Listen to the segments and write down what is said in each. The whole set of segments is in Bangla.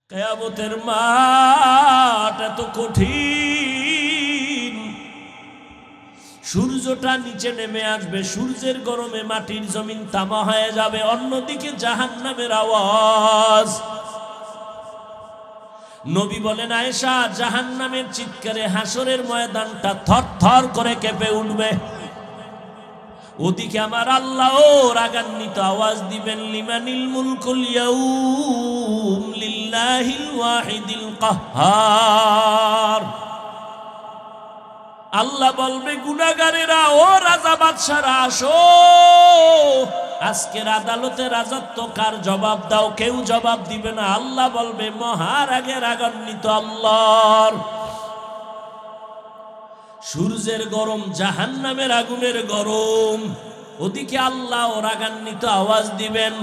কিয়ামতের মাঠ এত কঠিন, সূর্যটা নিচে নেমে আসবে, সূর্যের গরমে মাটির জমিন তামা হয়ে যাবে, অন্যদিকে জাহান্নামের আওয়াজ। নবী বলেন, আয়েশা, জাহান্নামের চিৎকারে হাসরের ময়দানটা থরথর করে কেঁপে উঠবে। ওদিকে আমার আল্লাহ রাগান্বিত আওয়াজ দিবেন, লিমানিল মুলকুল ইয়াউম লিল্লাহিল ওয়াহিদিল কাহ্হার। আল্লাহ বলবে, গুনাহগারেরা, ও রাজা বাদশারা, আসো, আজকের আদালতে রাজত্ব কার, জবাব দাও। কেউ জবাব দিবে না। আল্লাহ বলবে, মহারাগে রাগান্বিত আল্লাহর। সূর্যের গরম, জাহান্নামের আগুনের গরম, ওদিকে আল্লাহ রাগান্বিত আওয়াজ দিবেন।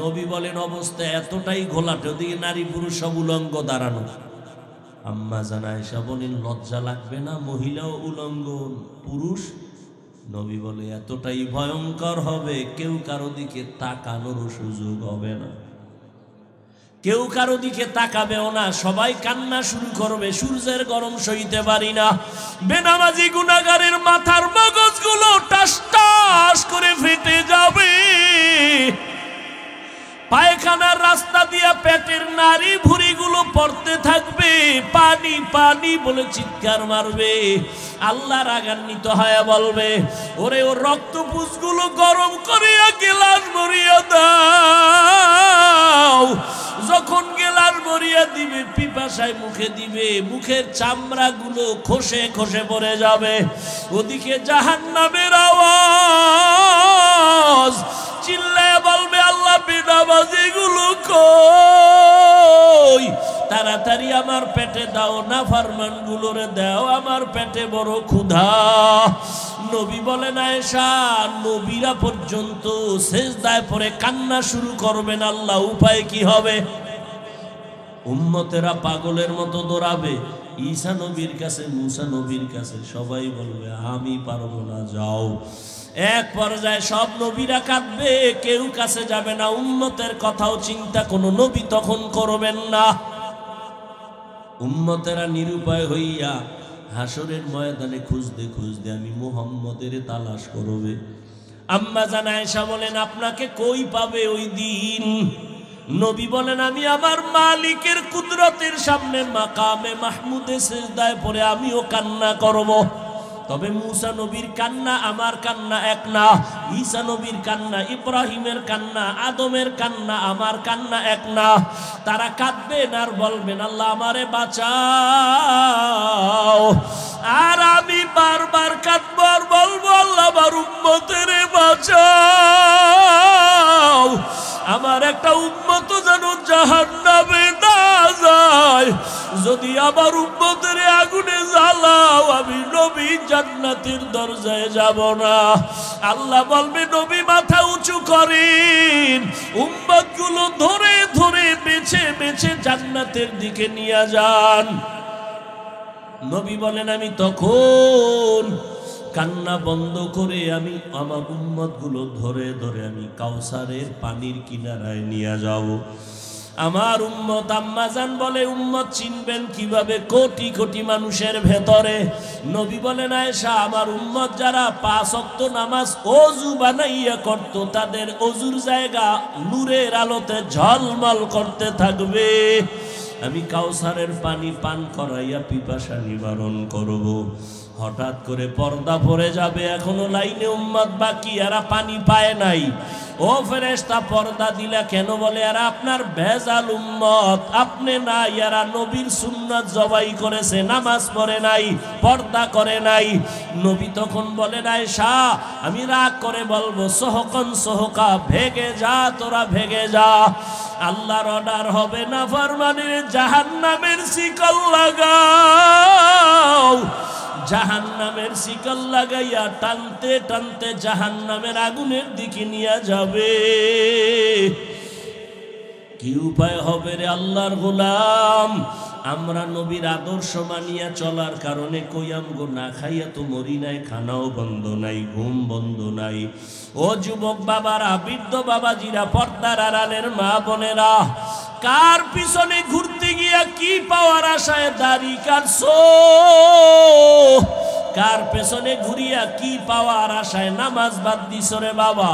নবী বলেন, অবস্থা এতটাই ঘোলাটে, ওদিকে নারী পুরুষ সব উলঙ্গ দাঁড়ানো। আম্মা জান আয়েশা বলেন, লজ্জা লাগবে না? মহিলাও উলঙ্গ, পুরুষ। নবী বলে, এতটাই ভয়ঙ্কর হবে, কেউ কারো দিকে তাকানোর সুযোগ হবে না, কেউ কারো দিকে তাকাবেও না, সবাই কান্না শুরু করবে। সূর্যের গরম সইতে পারি না। বেনামাজি গুনাহগারের মাথার মগজগুলো টাস টাস করে ফেটে যাবে, পায়খানার রাস্তা দিয়ে পেটের নারী ভুঁড়িগুলো পড়তে থাকবে, পানি পানি বলে চিৎকার মারবে। আল্লাহ রাগান্বিত হয়ে বলবে, ওরে ওর রক্তপুঞ্জগুলো গরম করিয়া গেলাস ভরিয়া দাও। যখন গেলাস ভরিয়া দিবে, পিপাসায় মুখে দিবে, মুখের চামড়াগুলো খসে খসে পড়ে যাবে। ওদিকে জাহান্নামের আওয়াজ, চিল্লায় বলবে, আল্লাহ, বেনামাজিগুলো কই? তাড়াতাড়ি আমার পেটে দাও, নাফরমানগুলোরে দাও, আমার পেটে বড় ক্ষুধা। নবী বলেন, আয়েশা, নবীরা পর্যন্ত সেজদায় পড়ে কান্না শুরু করবেন। আল্লাহ, উপায় কি হবে? উম্মতেরা পাগলের মতো দৌড়াবে ঈসা নবীর কাছে, মুসা নবীর কাছে। সবাই বলবে, আমি পারবো না, যাও। এক পর্যায়ে সব নবীরা কাঁদবে, কেউ কাছে যাবে না। উম্মতের কথাও চিন্তা কোনো নবী তখন করবেন না। উম্মতেরা নিরুপায় হইয়া হাসরের ময়দানে খুঁজতে খুঁজতে আমি মুহাম্মদের তালাশ করবে। আম্মা জান আয়েশা বলেন, আপনাকে কই পাবে ওই দিন? নবী বলেন, আমি আমার মালিকের কুদরতের সামনে মাকামে মাহমুদে সিজদায় পড়ে আমিও কান্না করব। তবে মুসা নবীর কান্না আমার কান্না এক না, ঈসা নবীর কান্না, ইব্রাহিমের কান্না, আদমের কান্না, আমার কান্না এক না। তারা কাঁদবেন আর বলবেন, আল্লাহ আমারে বাঁচাও। আর আমি বারবার কাঁদবো আর বলবো, আল্লাহ আমার উম্মতের বাঁচাও। আমার একটা উম্মত যেন জাহান্নামে না যায়। যদি আমার উম্মতের আগুনে জ্বালাও, আমি নবী জান্নাতের দরজায় যাব না। আল্লাহ বলবে, নবী মাথা উঁচু করেন, উম্মতগুলো ধরে ধরে বেছে বেছে জান্নাতের দিকে নিয়ে যান। নবী বলেন, আমি তখন কান্না বন্ধ করে আমি আমার উম্মতগুলো ধরে ধরে আমি কাউসারের পানির কিনারায় নিয়ে যাব। আমার উম্মত, আম্মা জান বলে, উম্মত চিনবেন কিভাবে? কোটি কোটি মানুষের ভেতরে। নবী বলেন, আয়েশা, আমার উম্মত যারা 5 ওয়াক্ত নামাজ ওযু বানাইয়া করত, তাদের ওযুর জায়গা নূরের আলোতে ঝলমল করতে থাকবে। আমি কাউসারের পানি পান করাইয়া পিপাসা নিবারণ করব। হঠাৎ করে পর্দা পড়ে যাবে, এখনো লাইনে উম্মত বাকি, এরা পানি পায় নাই। ও ফেরেশতা, পর্দা দিলা কেন? বলে, এরা আপনার ভেজাল উম্মত, আপনি না, এরা নবীর সুন্নাত জবাই করেছে, নামাজ পড়ে নাই, পর্দা করে নাই। নবী তখন বলেন, আয়েশা, আমি রাগ করে বলবো, সোহকন সোহকা, ভেগে যা, তোরা ভেগে যা। আল্লাহর অর্ডার হবে, না ফরমানের জাহান্নামের শিকল লাগাও। জাহান্নামের শিকল লাগাইয়া টানতে টানতে জাহান্নামের আগুনের দিকে নিয়ে যাবে। কি উপায় হবে রে আল্লাহর গোলাম? আমরা নবীর আদর্শ মানিয়া চলার কারণে কইয়াম গো, না খাইয়া তো মরি নাই, খানাও বন্ধ নাই, ঘুম বন্ধ নাই। ও যুবক বাবারা, বৃদ্ধ বাবাজিরা, পর্দার আড়ালের মা বোনেরা, কার পিছনে ঘুরতে গিয়া কি পাওয়ার আশায় দাড়ি কাটছো? কার পেছনে ঘুরিয়া কি পাওয়ার আশায় নামাজ বাদ দিছ রে বাবা?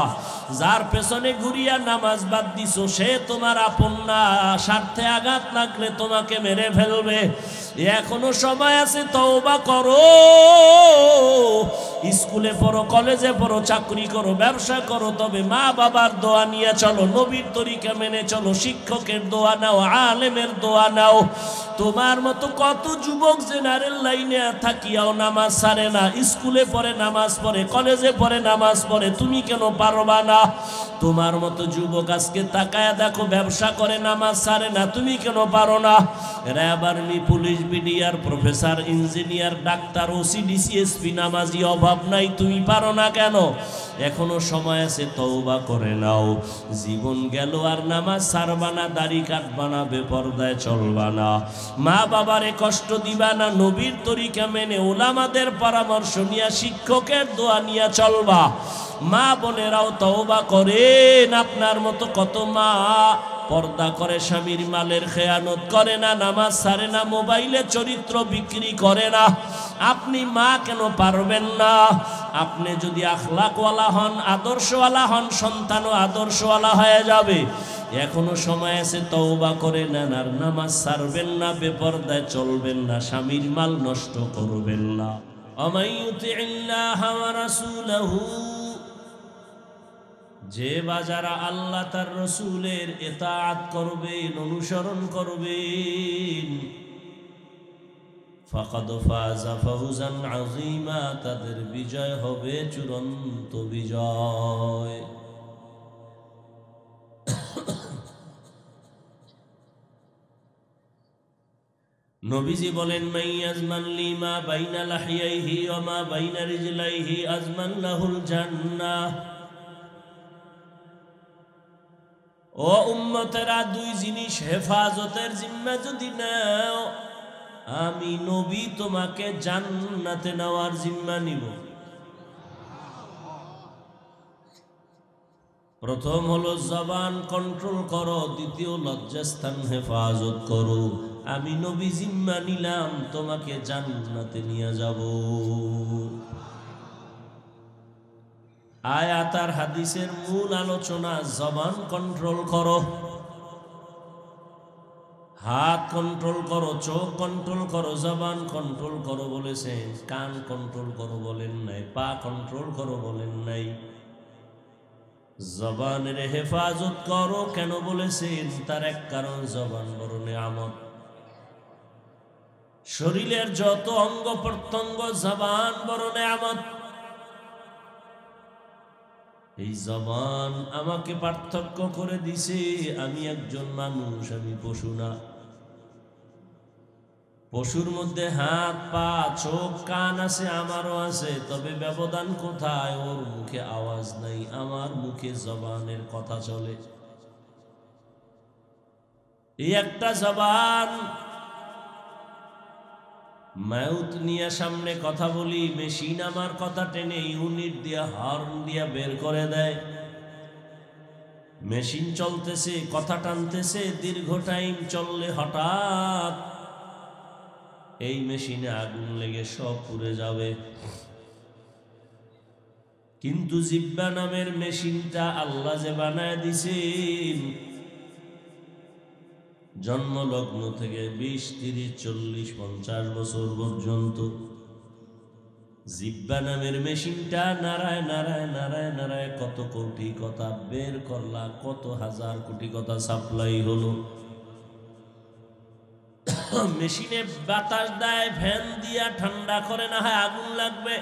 যার পেছনে ঘুরিয়া নামাজ বাদ দিছো সে তোমার আপন না, স্বার্থে আঘাত লাগলে তোমাকে মেরে ফেলবে। এখনো সময় আছে, তওবা করো। স্কুলে পড়ো, কলেজে পড়ো, চাকরি করো, ব্যবসা করো, তবে মা বাবার দোয়া নিয়ে চলো, নবীর তরিকা মেনে চলো, শিক্ষকের দোয়া নাও, আলেমের দোয়া নাও। তোমার মতো কত যুবক জেনারেল লাইনে থাকিয়াও নামাজ ছাড়ে না, স্কুলে পড়ে নামাজ পড়ে, কলেজে পড়ে নামাজ পড়ে, তুমি কেন পারবা না? তোমার মতো যুবক আজকে তাকায়া দেখো, ব্যবসা করে নামাজ ছাড়ে না, তুমি কেন পারো না? RAB, army, police, BDR, professor, engineer, doctor, OC, DC SP নামাজি অভাব নাই, তুমি পারো না কেন? এখনো সময় আছে, তওবা করে নাও। জীবন গেল আর নামাজ ছাড়বা না, দাড়ি কাটবা না, বেপরদায় চলবা না, মা বাবারে কষ্ট দিবা না, নবীর তরিকা মেনে ওলামাদের পরামর্শ নিয়া, শিক্ষকের দোয়া নিয়া চলবা। মা বোনেরাও তওবা করেন। আপনার মতো কত মা পর্দা করে, স্বামীর মালের খেয়ানত করে না, নামাজ ছাড়ে না, মোবাইলে চরিত্র বিক্রি করে না। আপনি মা কেন পারবেন না? আপনি যদি আখলাকওয়ালা হন, আদর্শওয়ালা হন, সন্তানও আদর্শওয়ালা হয়ে যাবে। এখনো সময় আছে, তওবা করে নেন, আর নামাজ ছাড়বেন না, বেপরদায় চলবেন না, স্বামীর মাল নষ্ট করবেন না। আমাইয়ুতিল্লাহ ওয়া রাসূলাহু, যে বাজারা আল্লাহ তার রসুলের ইতাআত করবেন, অনুসরণ করবেন, ফাকাদ ফাযা ফাওজান আযীমা, তাদের বিজয় হবে চূড়ান্ত বিজয়। নবীজি বলেন, মাইয়াজমান লিমা বাইনা লাহিয়াইহি ওয়া মা বাইনা রিজলাইহি আজমান লাহুল জান্নাহ। ও উম্মতেরা, দুই জিনিস হেফাজতের জিম্মা যদি নাও, আমি নবী তোমাকে জান্নাতে নেওয়ার জিম্মা নিব। প্রথম হলো জবান কন্ট্রোল করো, দ্বিতীয় লজ্জাস্থান হেফাজত করো। আমি নবী জিম্মা নিলাম, তোমাকে জান্নাতে নিয়ে যাব। আয়াত আর হাদিসের মূল আলোচনা, জবান কন্ট্রোল করো, হাত কন্ট্রোল করো, চোখ কন্ট্রোল করো, জবান কন্ট্রোল করো বলেছেন, কান কন্ট্রোল করো বলেন নাই, পা কন্ট্রোল করো বলেন নাই। জবানের হেফাজত করো কেন বলেছেন? তার এক কারণ, জবান বড় নেয়ামত। শরীরের যত অঙ্গ প্রত্যঙ্গ, জবান বড় নেয়ামত। এই জবান আমাকে পার্থক্য করে দিছে, আমি একজন মানুষ, আমি পশু না। পশুর মধ্যে হাত, পা, চোখ, কান আছে, আমারও আছে, তবে ব্যবধান কোথায়? ওর মুখে আওয়াজ নাই, আমার মুখে জবানের কথা চলে। এই একটা জবান, মাউথ নিয়ে সামনে কথা বলি, মেশিন আমার কথা টেনে ইউনিট দিয়া, হর্ন দিয়া বের করে দেয়। মেশিন চলতেছে, কথা টানতেছে, দীর্ঘ টাইম চললে হঠাৎ এই মেশিনে আগুন লেগে সব পুড়ে যাবে। কিন্তু জিহ্বা নামের মেশিনটা আল্লাহ যে বানায় দিছেন, জন্মলগ্ন থেকে 20, 30, 40, 50 বছর পর্যন্ত জিহ্বা নামের মেশিনটা নারায় নারায় নারায় নারায় কত কোটি কথা বের করলা, কত হাজার কোটি কথা সাপ্লাই হলো। মেশিনে বাতাস দেয়, ফ্যান দিয়া ঠান্ডা করে, না হয় আগুন লাগবে।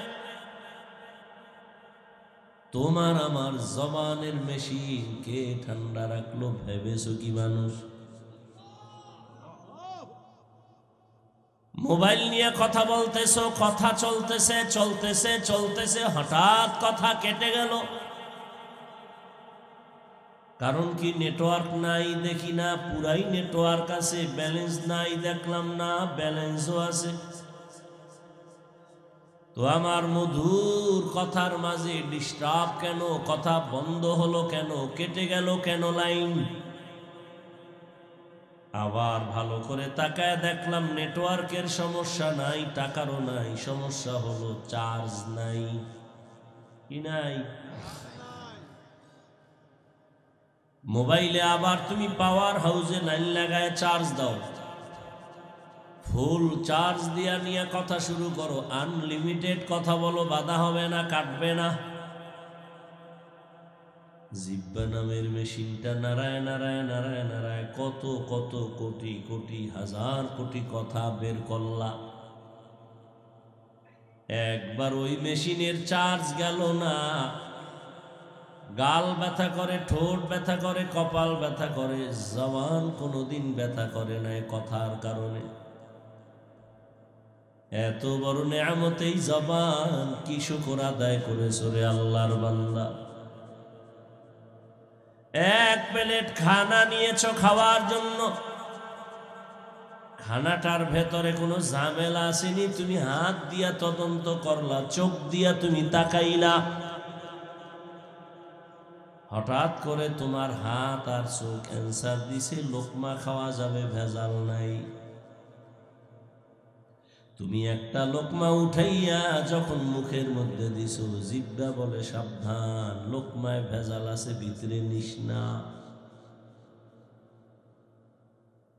তোমার আমার জবানের মেশিন কে ঠান্ডা রাখলো ভেবেছো কি মানুষ? মোবাইল নিয়ে কথা বলতেছো, কথা চলতেছে চলতেছে চলতেছে, হঠাৎ কথা কেটে গেল। কারণ কি নেটওয়ার্ক নাই দেখি না, পুরাই নেটওয়ার্ক আছে, ব্যালেন্স নাই দেখলাম না, ব্যালেন্সও আছে। তো আমার মধুর কথার মাঝে ডিস্টার্ব কেন? কথা বন্ধ হলো কেন? কেটে গেল কেন লাইন? আবার ভালো করে তাকায় দেখলাম নেটওয়ার্কের সমস্যা নাই, টাকারও নাই, সমস্যা হলো চার্জ নাই। কি নাই? মোবাইলে আবার তুমি পাওয়ার হাউসে লাইন লাগায় চার্জ দাও, ফুল চার্জ দিয়া নিয়ে কথা শুরু করো, আনলিমিটেড কথা বলো, বাধা হবে না, কাটবে না। জিব্বা নামের মেশিনটা নাড়ায় নাড়ায় নাড়ায় নাড়ায় কত কত কোটি কোটি হাজার কোটি কথা বের করলা, একবার ওই মেশিনের চার্জ গেল না। গাল ব্যথা করে, ঠোঁট ব্যথা করে, কপাল ব্যথা করে, জবান কোনোদিন ব্যথা করে না কথার কারণে। এত বড় নেয়ামত এই জবান, কি শুকর আদায় করেছো রে আল্লাহর বান্দা। এক প্লেট খানা নিয়েছো খাওয়ার জন্য, খানাটার ভেতরে কোনো ঝামেলা আসেনি, তুমি হাত দিয়া তদন্ত করলা, চোখ দিয়া তুমি তাকাইলা, হঠাৎ করে তোমার হাত আর চোখ অ্যান্সার দিছে লোকমা খাওয়া যাবে, ভেজাল নাই। তুমি একটা লোকমা উঠাইয়া যখন মুখের মধ্যে দিছো, জিব্বা বলে সাবধান, লোকমায় ভেজাল আছে, ভিতরে নিস না।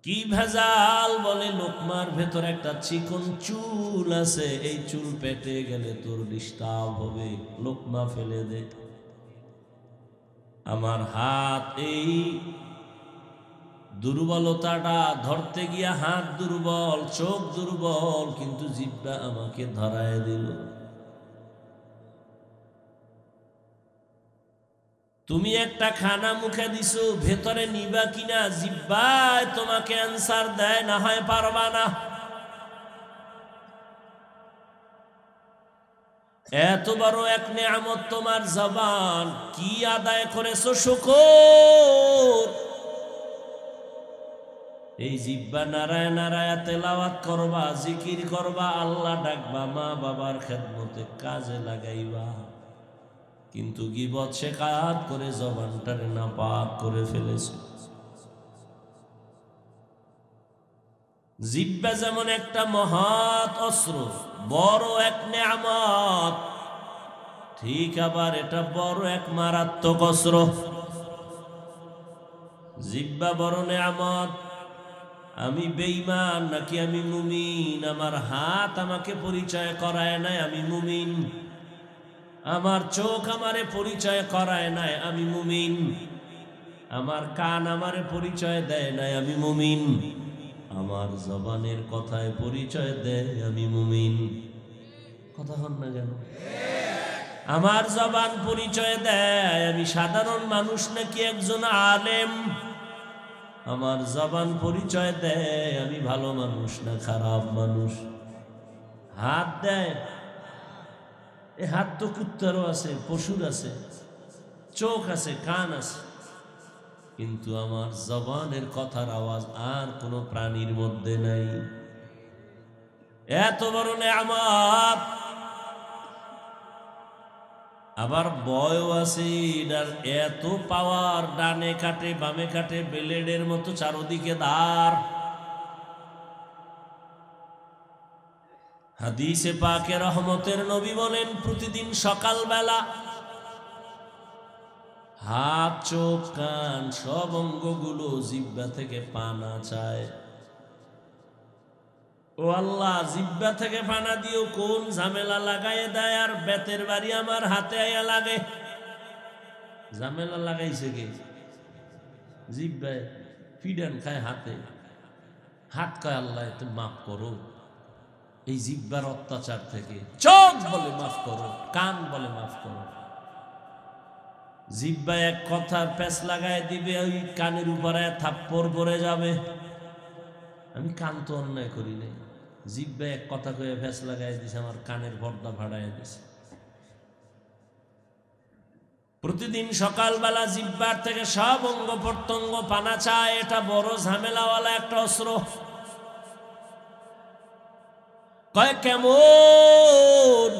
কি ভেজাল? বলে লোকমার ভেতর একটা চিকন চুল আছে, এই চুল পেটে গেলে তোর ডিস্টার্ব হবে, লোকমা ফেলে দে। আমার হাত এই দুর্বলতাটা ধরতে গিয়া হাত দুর্বল, চোখ দুর্বল, কিন্তু জিব্বা আমাকে ধরায় দিল। তুমি একটা খানা মুখে দিছো, ভেতরে নিবা কিনা জিব্বায় তোমাকে অ্যান্সার দেয়, না হয় পারবা না। এত বড় এক নেয়ামত তোমার জবান, কি আদায় করেছো শুকর? এই জিব্বা নারায় নারায় তেলাওয়াত করবা, জিকির করবা, আল্লাহ ডাকবা, মা বাবার খেদমতে কাজে লাগাইবা, কিন্তু গীবত শেখাত করে জবানটারে নাপাক করে ফেলেছে। জিব্বা যেমন একটা মহৎ অস্ত্র, বড় এক নেয়ামত, ঠিক আবার এটা বড় এক মারাত্মক অস্ত্র। জিব্বা বড় নেয়ামত। আমি বেঈমান নাকি আমি মুমিন? আমার হাত আমাকে পরিচয় করায় নাই আমি মুমিন, আমার চোখ আমারে পরিচয় করায় নাই আমি মুমিন, আমার কান আমারে পরিচয় দেয় নাই আমি মুমিন, আমার জবানের কথায় পরিচয় দেয় আমি মুমিন। কথা হন না কেন? আমার জবান পরিচয় দেয় আমি সাধারণ মানুষ নাকি একজন আলেম, আমার জবান পরিচয় দেয় আমি ভালো মানুষ না খারাপ মানুষ। হাত দেয়, এ হাত তো কুত্তারও আছে, পশুর আছে, চোখ আছে, কান আছে, কিন্তু আমার জবানের কথার আওয়াজ আর কোনো প্রাণীর মধ্যে নাই। এত বড় নেয়ামত, আবার বয়ও আছে এটার, এত পাওয়ার, ডানে কাটে বামে কাটে, ব্লেডের মতো চারদিকে ধার। হাদিসে পাকে রহমতের নবী বলেন, প্রতিদিন সকালবেলা হাত, চোখ, কান সব অঙ্গগুলো জিহ্বা থেকে পানা চায়। ও আল্লাহ, জিহ্বা থেকে পানা দিও কোন ঝামেলা লাগাইয়ে দেয়, আর বেতের বাড়ি আমার হাতে আয়া লাগে। ঝামেলা লাগাইছে কে? জিহ্বায় ফিডান খায় হাতে, হাত কয় আল্লাহ তুমি মাফ করো এই জিহ্বার অত্যাচার থেকে, চোখ বলে মাফ করো, কান বলে মাফ করো। জিহ্বা এক কথার প্যাঁচ লাগায় দিবে, ওই কানের উপরে থাপ্পড় পড়ে যাবে। আমি কান তো অন্যায় করি নাই, জিহ্বা এক কথা কয়ে প্যাঁচ লাগাই দিছে, আমার কানের পর্দা ভাড়াই দিছে। প্রতিদিন সকালবেলা জিহ্বার থেকে সব অঙ্গ প্রত্যঙ্গ পানা চায়, এটা বড় ঝামেলাওয়ালা একটা অস্ত্র। কয় কেমন?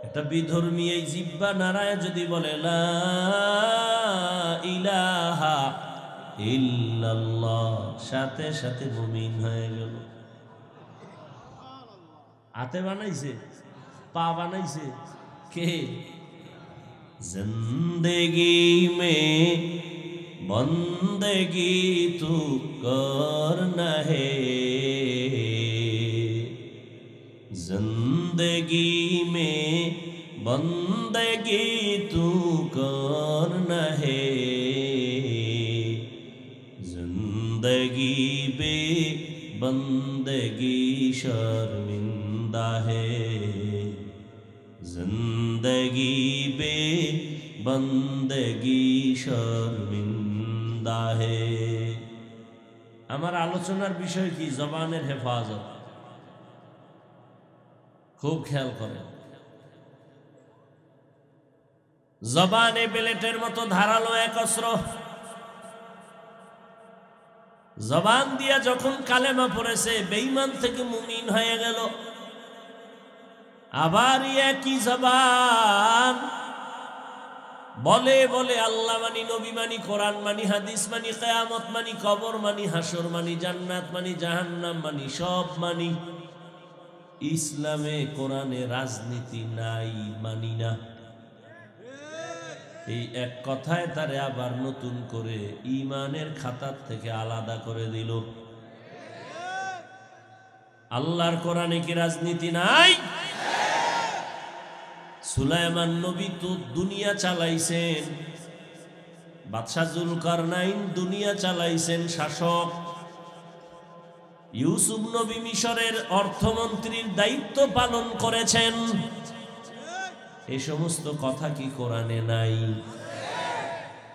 এটা বিধর্মী এই জিহ্বা নারায় যদি বলে লা ইলাহা ইল্লাল্লাহ, সাথে সাথে মুমিন হয়ে গেল। হাতে বানাইছে, পা বানাইছে কে? जिंदगी में बंदगी तू करना है, जिंदगी में बंदगी तू करना है, जिंदगी बे बंदगी शर्मिंदा है, जिंदगी बे बंदगी शर्मिंदा है। আমার আলোচনার বিষয় কি? জবানের হেফাজত। খুব খেয়াল করেন, জবানে বেলেটের মতো ধারালো এক অস্ত্র। জবান দিয়া যখন কালেমা পড়েছে, বেঈমান থেকে মুমিন হয়ে গেল। আবার একই জবান বলে বলে আল্লাহ মানি, নবী মানি, কোরআন মানি, হাদিস মানি, কিয়ামত মানি, কবর মানি, হাসর মানি, জান্নাত মানি, জাহান্নাম মানি, সব মানি। ইসলামে কোরআনে রাজনীতি নাই, মানি না। এই এক কথায় তারে আবার নতুন করে ঈমানের খাতার থেকে আলাদা করে দিল। আল্লাহর কোরআনে কি রাজনীতি নাই? সুলাইমান নবী তো দুনিয়া চালাইছেন, বাদশাহ জুলকারনাইন দুনিয়া চালাইছেন, শাসক। ইউসুফ নবী মিশরের অর্থমন্ত্রীর দায়িত্ব পালন করেছেন। এই সমস্ত কথা কি কোরআনে নাই?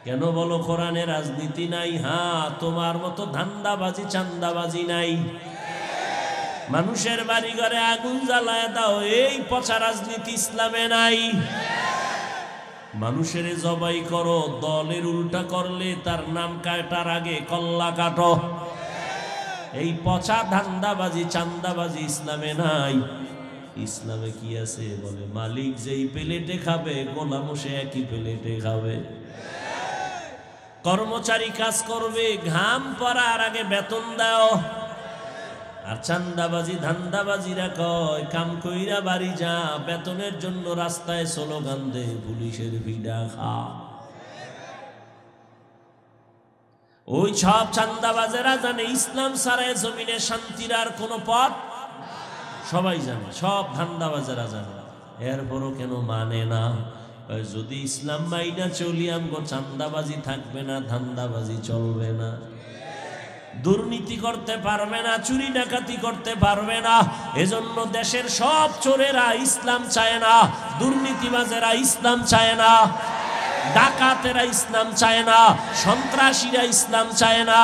কেন বলো কোরআনে রাজনীতি নাই? হ্যাঁ, তোমার মতো ধান্দাবাজি চান্দাবাজি নাই। মানুষের বাড়ি ঘরে আগুন জ্বালায় দাও, এই পচা রাজনীতি ইসলামে নাই। মানুষের জবাই করো, দলের উল্টা করলে তার নাম কাটার আগে কল্লা কাটো, এই পচা ধান্দাবাজি চান্দাবাজি ইসলামে নাই। ইসলামে কি আছে? বলে মালিক যেই প্লেটে খাবে, গোলামও সে একই প্লেটে খাবে। কর্মচারী কাজ করবে, ঘাম পড়ার আগে বেতন দাও। আর চান্দাবাজি ধান্দাবাজিরা কয় কাম কইরা বাড়ি যা, বেতনের জন্য রাস্তায় স্লোগান দে, পুলিশের ভিড়া খা। ওই সব চান্দাবাজেরা জানে ইসলাম ছাড়া জমিনে শান্তির আর কোনো পথ, সবাই জানে, সব ধান্দাবাজেরা জানে। এরপরও কেন মানে না? যদি ইসলাম মাইনা চলি, আমগো চান্দাবাজি থাকবে না, ধান্দাবাজি চলবে না, দুর্নীতি করতে পারবে না, চুরি ডাকাতি করতে পারবে না। এজন্য দেশের সব চোরেরা ইসলাম চায় না, দুর্নীতিবাজেরা ইসলাম চায় না, ডাকাতেরা ইসলাম চায় না, সন্ত্রাসীরা ইসলাম চায় না।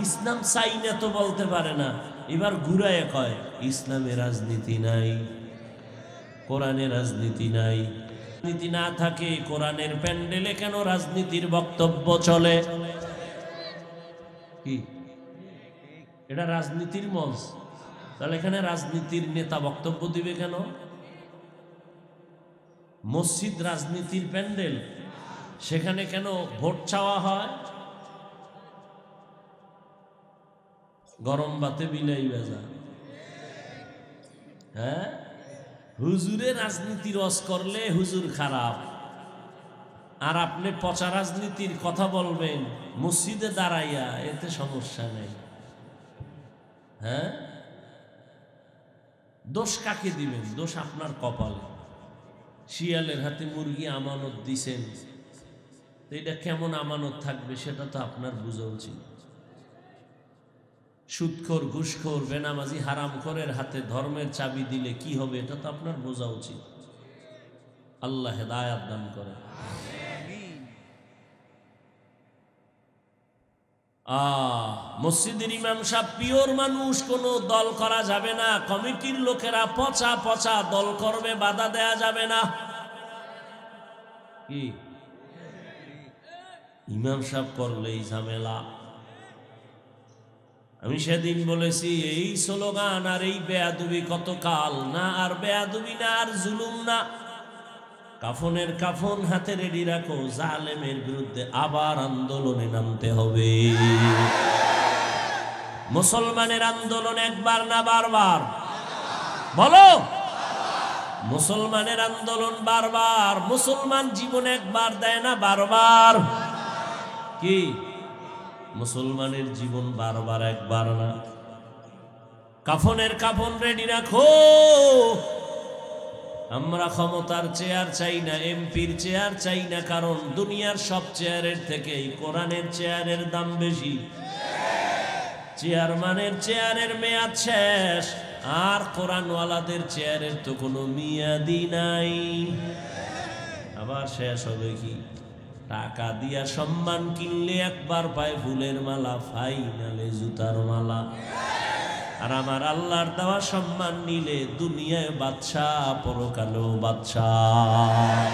ইসলাম চাই না তো বলতে পারে না, এবার ঘুরায় কয় ইসলামে রাজনীতি নাই, কোরআনে রাজনীতি নাই। রাজনীতি না থাকে কোরআনের প্যান্ডেলে কেন রাজনীতির বক্তব্য চলে? কি এটা রাজনীতির মঞ্চ? তাহলে এখানে রাজনীতির নেতা বক্তব্য দিবে কেন? মসজিদ রাজনীতির প্যান্ডেল, সেখানে কেন ভোট চাওয়া হয়? গরম বাতে বিলাই বেজা। হ্যাঁ, হুজুরে রাজনীতির রস করলে হুজুর খারাপ, আর আপনি পচা রাজনীতির কথা বলবেন মসজিদে দাঁড়াইয়া, এতে সমস্যা নেই। হ্যাঁ, দোষ কাকে দিবেন? দোষ আপনার কপালে। শিয়ালের হাতে মুরগি আমানত দিছেন, এটা কেমন আমানত থাকবে সেটা তো আপনার বোঝা উচিত। সুদখোর, ঘুষখোর, বেনামাজি, হারামখোরের হাতে ধর্মের চাবি দিলে কি হবে এটা তো আপনার বোঝা উচিত। আল্লাহ হেদায়াত দান করে। মসজিদের ইমাম সাহেব পিওর মানুষ, কোনো দল করা যাবে না। কমিটির লোকেরা পচা পচা দল করবে, বাধা দেয়া যাবে না। কি ইমাম সাহেব করলেই ঝামেলা। আমি সেদিন বলেছি এই স্লোগান আর এই বেয়াদবি কত কাল না, আর বেয়াদবি না, আর জুলুম না। কাফনের কাফন হাতে রেডি রাখো, জালেমের বিরুদ্ধে আবার আন্দোলনে নামতে হবে। মুসলমানের আন্দোলন একবার না বারবার? বলো, মুসলমানের আন্দোলন বারবার। মুসলমান জীবন একবার দেয় না, বারবার। কি মুসলমানের জীবন বারবার, একবার না। কাফনের কাফন রেডি রাখো। আমরা ক্ষমতার চেয়ার চাই না, এমপির চেয়ার চাই না, কারণ দুনিয়ার সব চেয়ারের থেকে কোরআনের চেয়ারের দাম বেশি। চেয়ারম্যানের চেয়ারের মেয়াদ শেষ, আর কোরআনওয়ালাদের চেয়ারের তো কোনো মেয়াদই নাই। আবার শেষ হবে কি? টাকা দিয়া সম্মান কিনলে একবার পায় ফুলের মালা, ফাইনালে জুতার মালা। আর আমার আল্লাহর দেওয়া সম্মান নিলে দুনিয়ায় বাদশাহ, পরকালেও বাদশাহ।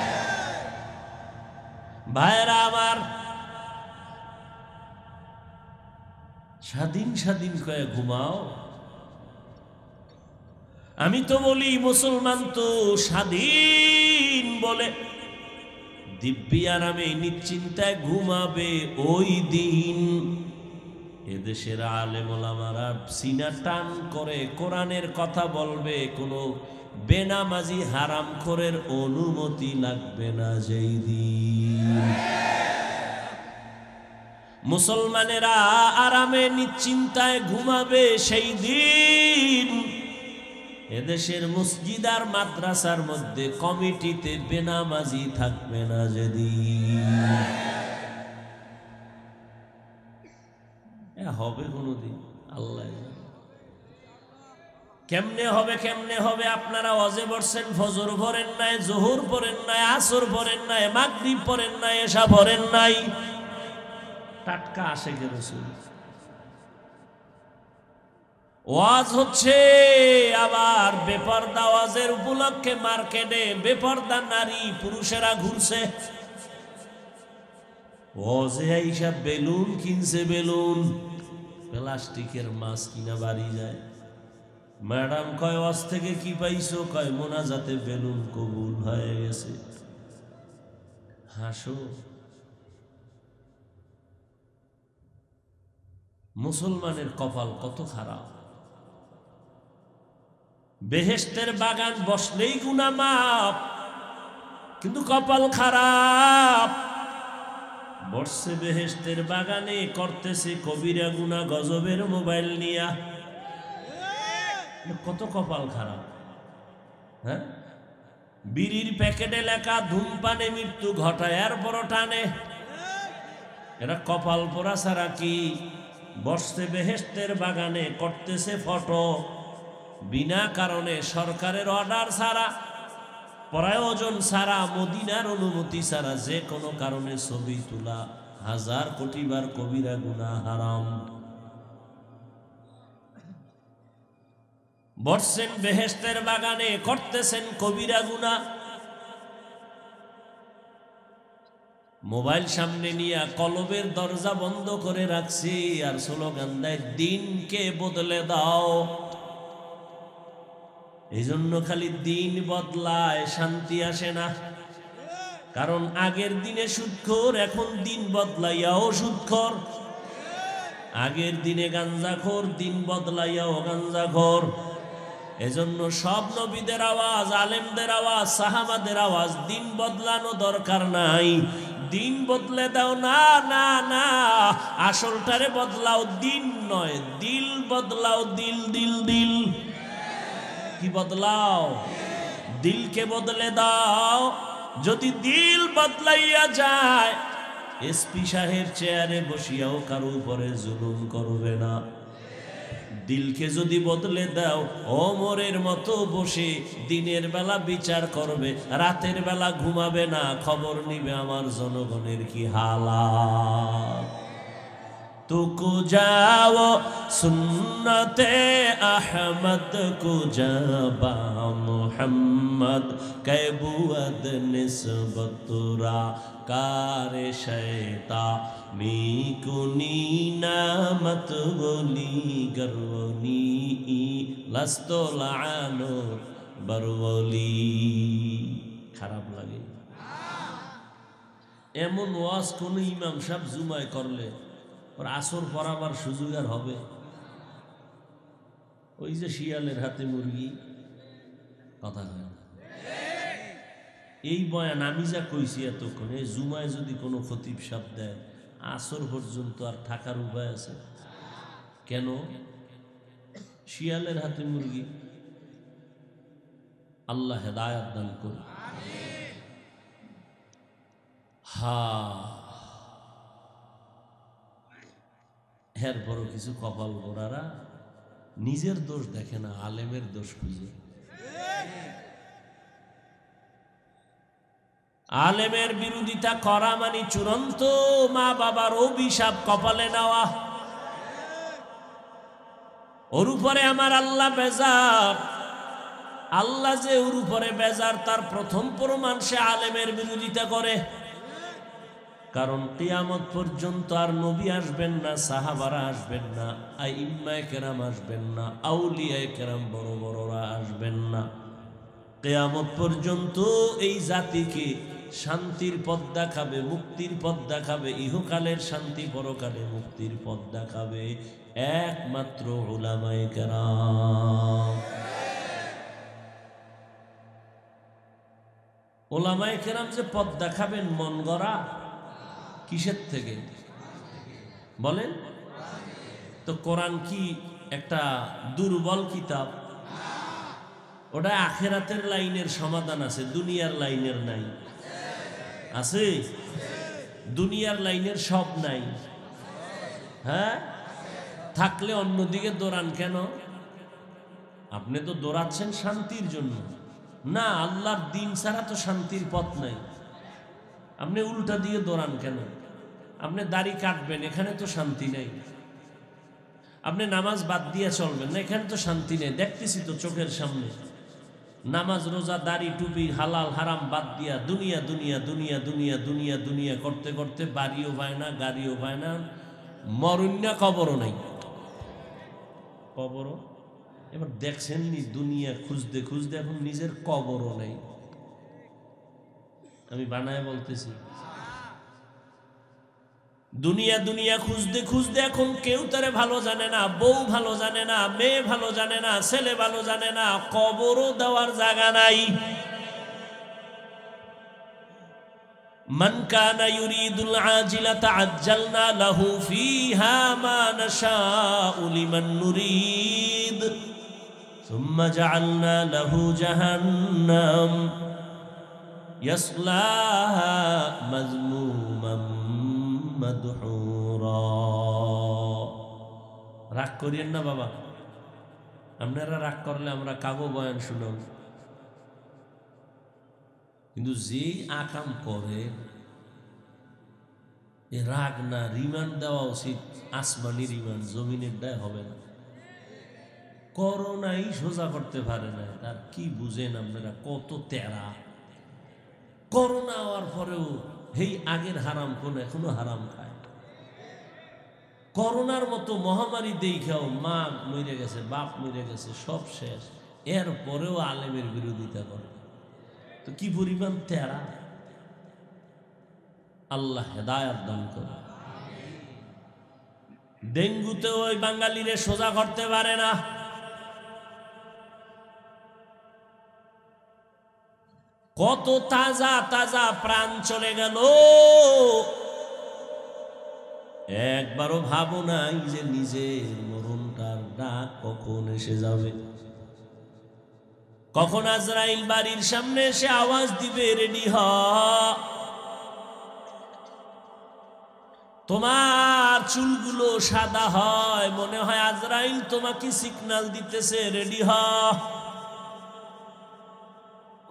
ভাইরা আমার, স্বাধীন স্বাধীন কয়ে ঘুমাও। আমি তো বলি মুসলমান তো স্বাধীন বলে দিব্যি আরামে নিশ্চিন্তায় ঘুমাবে ওই দিন এদেশের আলেম ওলামারা সিনা টান করে কোরআনের কথা বলবে, কোনো বেনামাজি হারামখোরের অনুমতি লাগবে না যেই দিন। মুসলমানেরা আরামে নিশ্চিন্তায় ঘুমাবে সেই দিন এদেশের মসজিদ আর মাদ্রাসার মধ্যে কমিটিতে বেনামাজি থাকবে না যেদিন। হবে কোনদিন? আল্লাহ কেমনে হবে, কেমনে হবে? আপনারা ওয়াজে বসছেন, ফজর পড়েন নাই, জোহর পড়েন নাই, আসর পড়েন নাই, মাগরিব পড়েন নাই, এশা পড়েন নাই। টাটকা আশিকের রাসূল ওয়াজ হচ্ছে, আবার বেপরদা ওয়াজের উপলক্ষে মার্কেটে বেপরদা নারী পুরুষেরা ঘুরছে। ওয়াজে আইসা বেলুন কিনছে, বেলুন প্লাস্টিকের মাছ কিনা বাড়ি যায়। ম্যাডাম কয় ওয়াজ থেকে কি পাইছো? কয় মোনাজাতে বেলুন কবুল হয়ে গেছে। হাসো। মুসলমানের কপাল কত খারাপ। বেহেশতের বাগান বসলেই গুনাহ মাপ, কিন্তু কপাল খারাপ। বসছে বেহেশতের বাগানে, করতেছে কবিরা গুনাহ গজবের মোবাইল নিয়া। কত কপাল খারাপ। হ্যাঁ, বিড়ির প্যাকেটে লেখা ধূমপানে মৃত্যু ঘটায়, এরপর টানে। এরা কপাল পোড়া ছাড়া কি? বসছে বেহেশতের বাগানে, করতেছে ফটো বিনা কারণে, সরকারের অর্ডার ছাড়া, প্রয়োজন ছাড়া, মদিনার অনুমতি ছাড়া যে কোনো কারণে ছবি তোলা 1000 কোটি বার কবিরা গুনাহ, হারাম। বসছেন বেহেশতের বাগানে, করতেছেন কবিরা গুনাহ। মোবাইল সামনে নিয়ে কলবের দরজা বন্ধ করে রাখছি, আর স্লোগান দেয় দিনকে বদলে দাও। এই জন্য খালি দিন বদলায়, শান্তি আসে না। কারণ আগের দিনে সুদখোর, এখন দিন বদলাইয়াও সুদখোর। আগের দিনে গাঞ্জাখোর, দিন বদলাইয়াও গাঞ্জাখোর। এজন্য সব নবীদের আওয়াজ, আলেমদের আওয়াজ, সাহাবাদের আওয়াজ, দিন বদলানো দরকার নাই। দিন বদলে দাও না, না না, আসলটারে বদলাও, দিন নয়, দিল বদলাও। দিল দিল দিল কি বদলাও? দিলকে বদলে দাও। যদি দিল বদলাইয়া যায়, এসপি সাহেব চেয়ারে বসিয়াও কারো উপরে জুলুম করবে না। দিলকে যদি বদলে দাও, ওমরের মতো বসে দিনের বেলা বিচার করবে, রাতের বেলা ঘুমাবে না, খবর নিবে আমার জনগণের কি হালাত। तुको जाओ सुन्नते अहमद को जाबा मुहम्मद कैबुअद निस्बतुरा कारे शैता नीकुनी नामत बोली गर्वनी लस्तो लानो बरवली খারাপ লাগে এমন ওয়াজ কোন ইমাম সাহেব জুমায় করলে ওর আসর পড়াবার সুযোগ আর হবে? ওই যে শিয়ালের হাতে মুরগি কথা হয়। এই বয়ান আমি যা কইছি এতক্ষণ, এই জুমায় যদি কোনো খতিব সাহেব দেয় আসর পর্যন্ত আর থাকার উপায় আছে? কেন? শিয়ালের হাতে মুরগি। আল্লাহ হেদায়েত দান করুন। এরপরও কিছু কপাল গোড়ারা নিজের দোষ দেখে না, আলেমের দোষ খুঁজে। আলেমের বিরোধিতা করা মানে চূড়ান্ত মা বাবার অভিশাপ কপালে নেওয়া। ওর উপরে আমার আল্লাহ বেজার। আল্লাহ যে ওর উপরে বেজার তার প্রথম প্রমাণ সে আলেমের বিরোধিতা করে। কারণ কিয়ামত পর্যন্ত আর নবী আসবেন না, সাহাবারা আসবেন না, আইম্মায়ে কেরাম আসবেন না, আউলিয়ায়ে কেরাম বড় বড়রা আসবেন না। কিয়ামত পর্যন্ত এই জাতিকে শান্তির পথ দেখাবে, মুক্তির পথ দেখাবে, ইহকালের শান্তি পরকালে মুক্তির পথ দেখাবে একমাত্র উলামায়ে কেরাম। উলামায়ে কেরাম যে পথ দেখাবেন মন গড়া, কিসের থেকে বলেন তো? কোরআন কি একটা দুর্বল কিতাব? ওটা আখিরাতের লাইনের সমাধান আছে, দুনিয়ার লাইনের নাই। আছে? দুনিয়ার লাইনের সব নাই। হ্যাঁ, থাকলে অন্যদিকে দৌড়ান কেন? আপনি তো দৌড়াচ্ছেন শান্তির জন্য না, আল্লাহর দিন ছাড়া তো শান্তির পথ নাই। আপনি উল্টা দিয়ে দৌড়ান কেন? আপনি দাড়ি কাটবেন, এখানে তো শান্তি নেই। আপনি নামাজ বাদ দিয়ে চলবেন না, এখানে তো শান্তি নেই। দেখতেছি তো চোখের সামনে, নামাজ রোজা দাড়ি টুপি হালাল হারাম বাদ দিয়া দুনিয়া দুনিয়া দুনিয়া দুনিয়া দুনিয়া দুনিয়া করতে করতে বাড়িও পায় না, গাড়িও পায় না, মরুন্যা কবরও নাই। কবরও এবার দেখছেননি, দুনিয়া খুঁজতে খুঁজতে এখন নিজের কবরও নেই। আমি বানায় বলতেছি, দুনিয়া দুনিয়া খুঁজতে খুঁজতে এখন কেউ তারে ভালো জানে না, বউ ভালো জানে না, মেয়ে ভালো জানে না, ছেলে ভালো জানে না, কবরও দেওয়ার জায়গা নাই। মান কানা ইউরিদুল আজিলাতা আজ্জালনা লাহু ফিহা মা নাশাউ লিমান নুরিদ সুম্মা জাআলনা লাহু জাহান্নাম ইয়াসলাহা মাজমুমান মাদহুরা। রাগ করিয়েন না বাবা, আপনারা রাগ করলে আমরা কাগো বয়ান শুনাম। কিন্তু যেই আকাম করে এ রাগ না, রিমান্ড দেওয়া উচিত। আসমানি রিমান্ড, জমিনের দায় হবে না। করোনাই সোজা করতে পারে না, তার কি বুঝেন আপনারা? কত তেরা। করোনা হওয়ার পরেও এই আগের হারাম কোন এখনো হারাম খায়। করোনার মতো মহামারী দেখাও মা মরে গেছে, বাপ মরে গেছে, সব শেষ, এর পরেও আলেমের বিরোধিতা করে। তো কি পরিমাণ তেরা! আল্লাহ হেদায়েত দান করে। ডেঙ্গুতে ওই বাঙালিরে সোজা করতে পারে না। কত তাজা তাজা প্রাণ চলে গেল, একবারও ভাবো নাই যে নিজের মরণটার ডাক কখন এসে যাবে, কখন আজরাইল বাড়ির সামনে এসে আওয়াজ দিবে, রেডি হ। তোমার চুলগুলো সাদা হয়, মনে হয় আজরাইল তোমাকে সিগন্যাল দিতেছে, রেডি হ।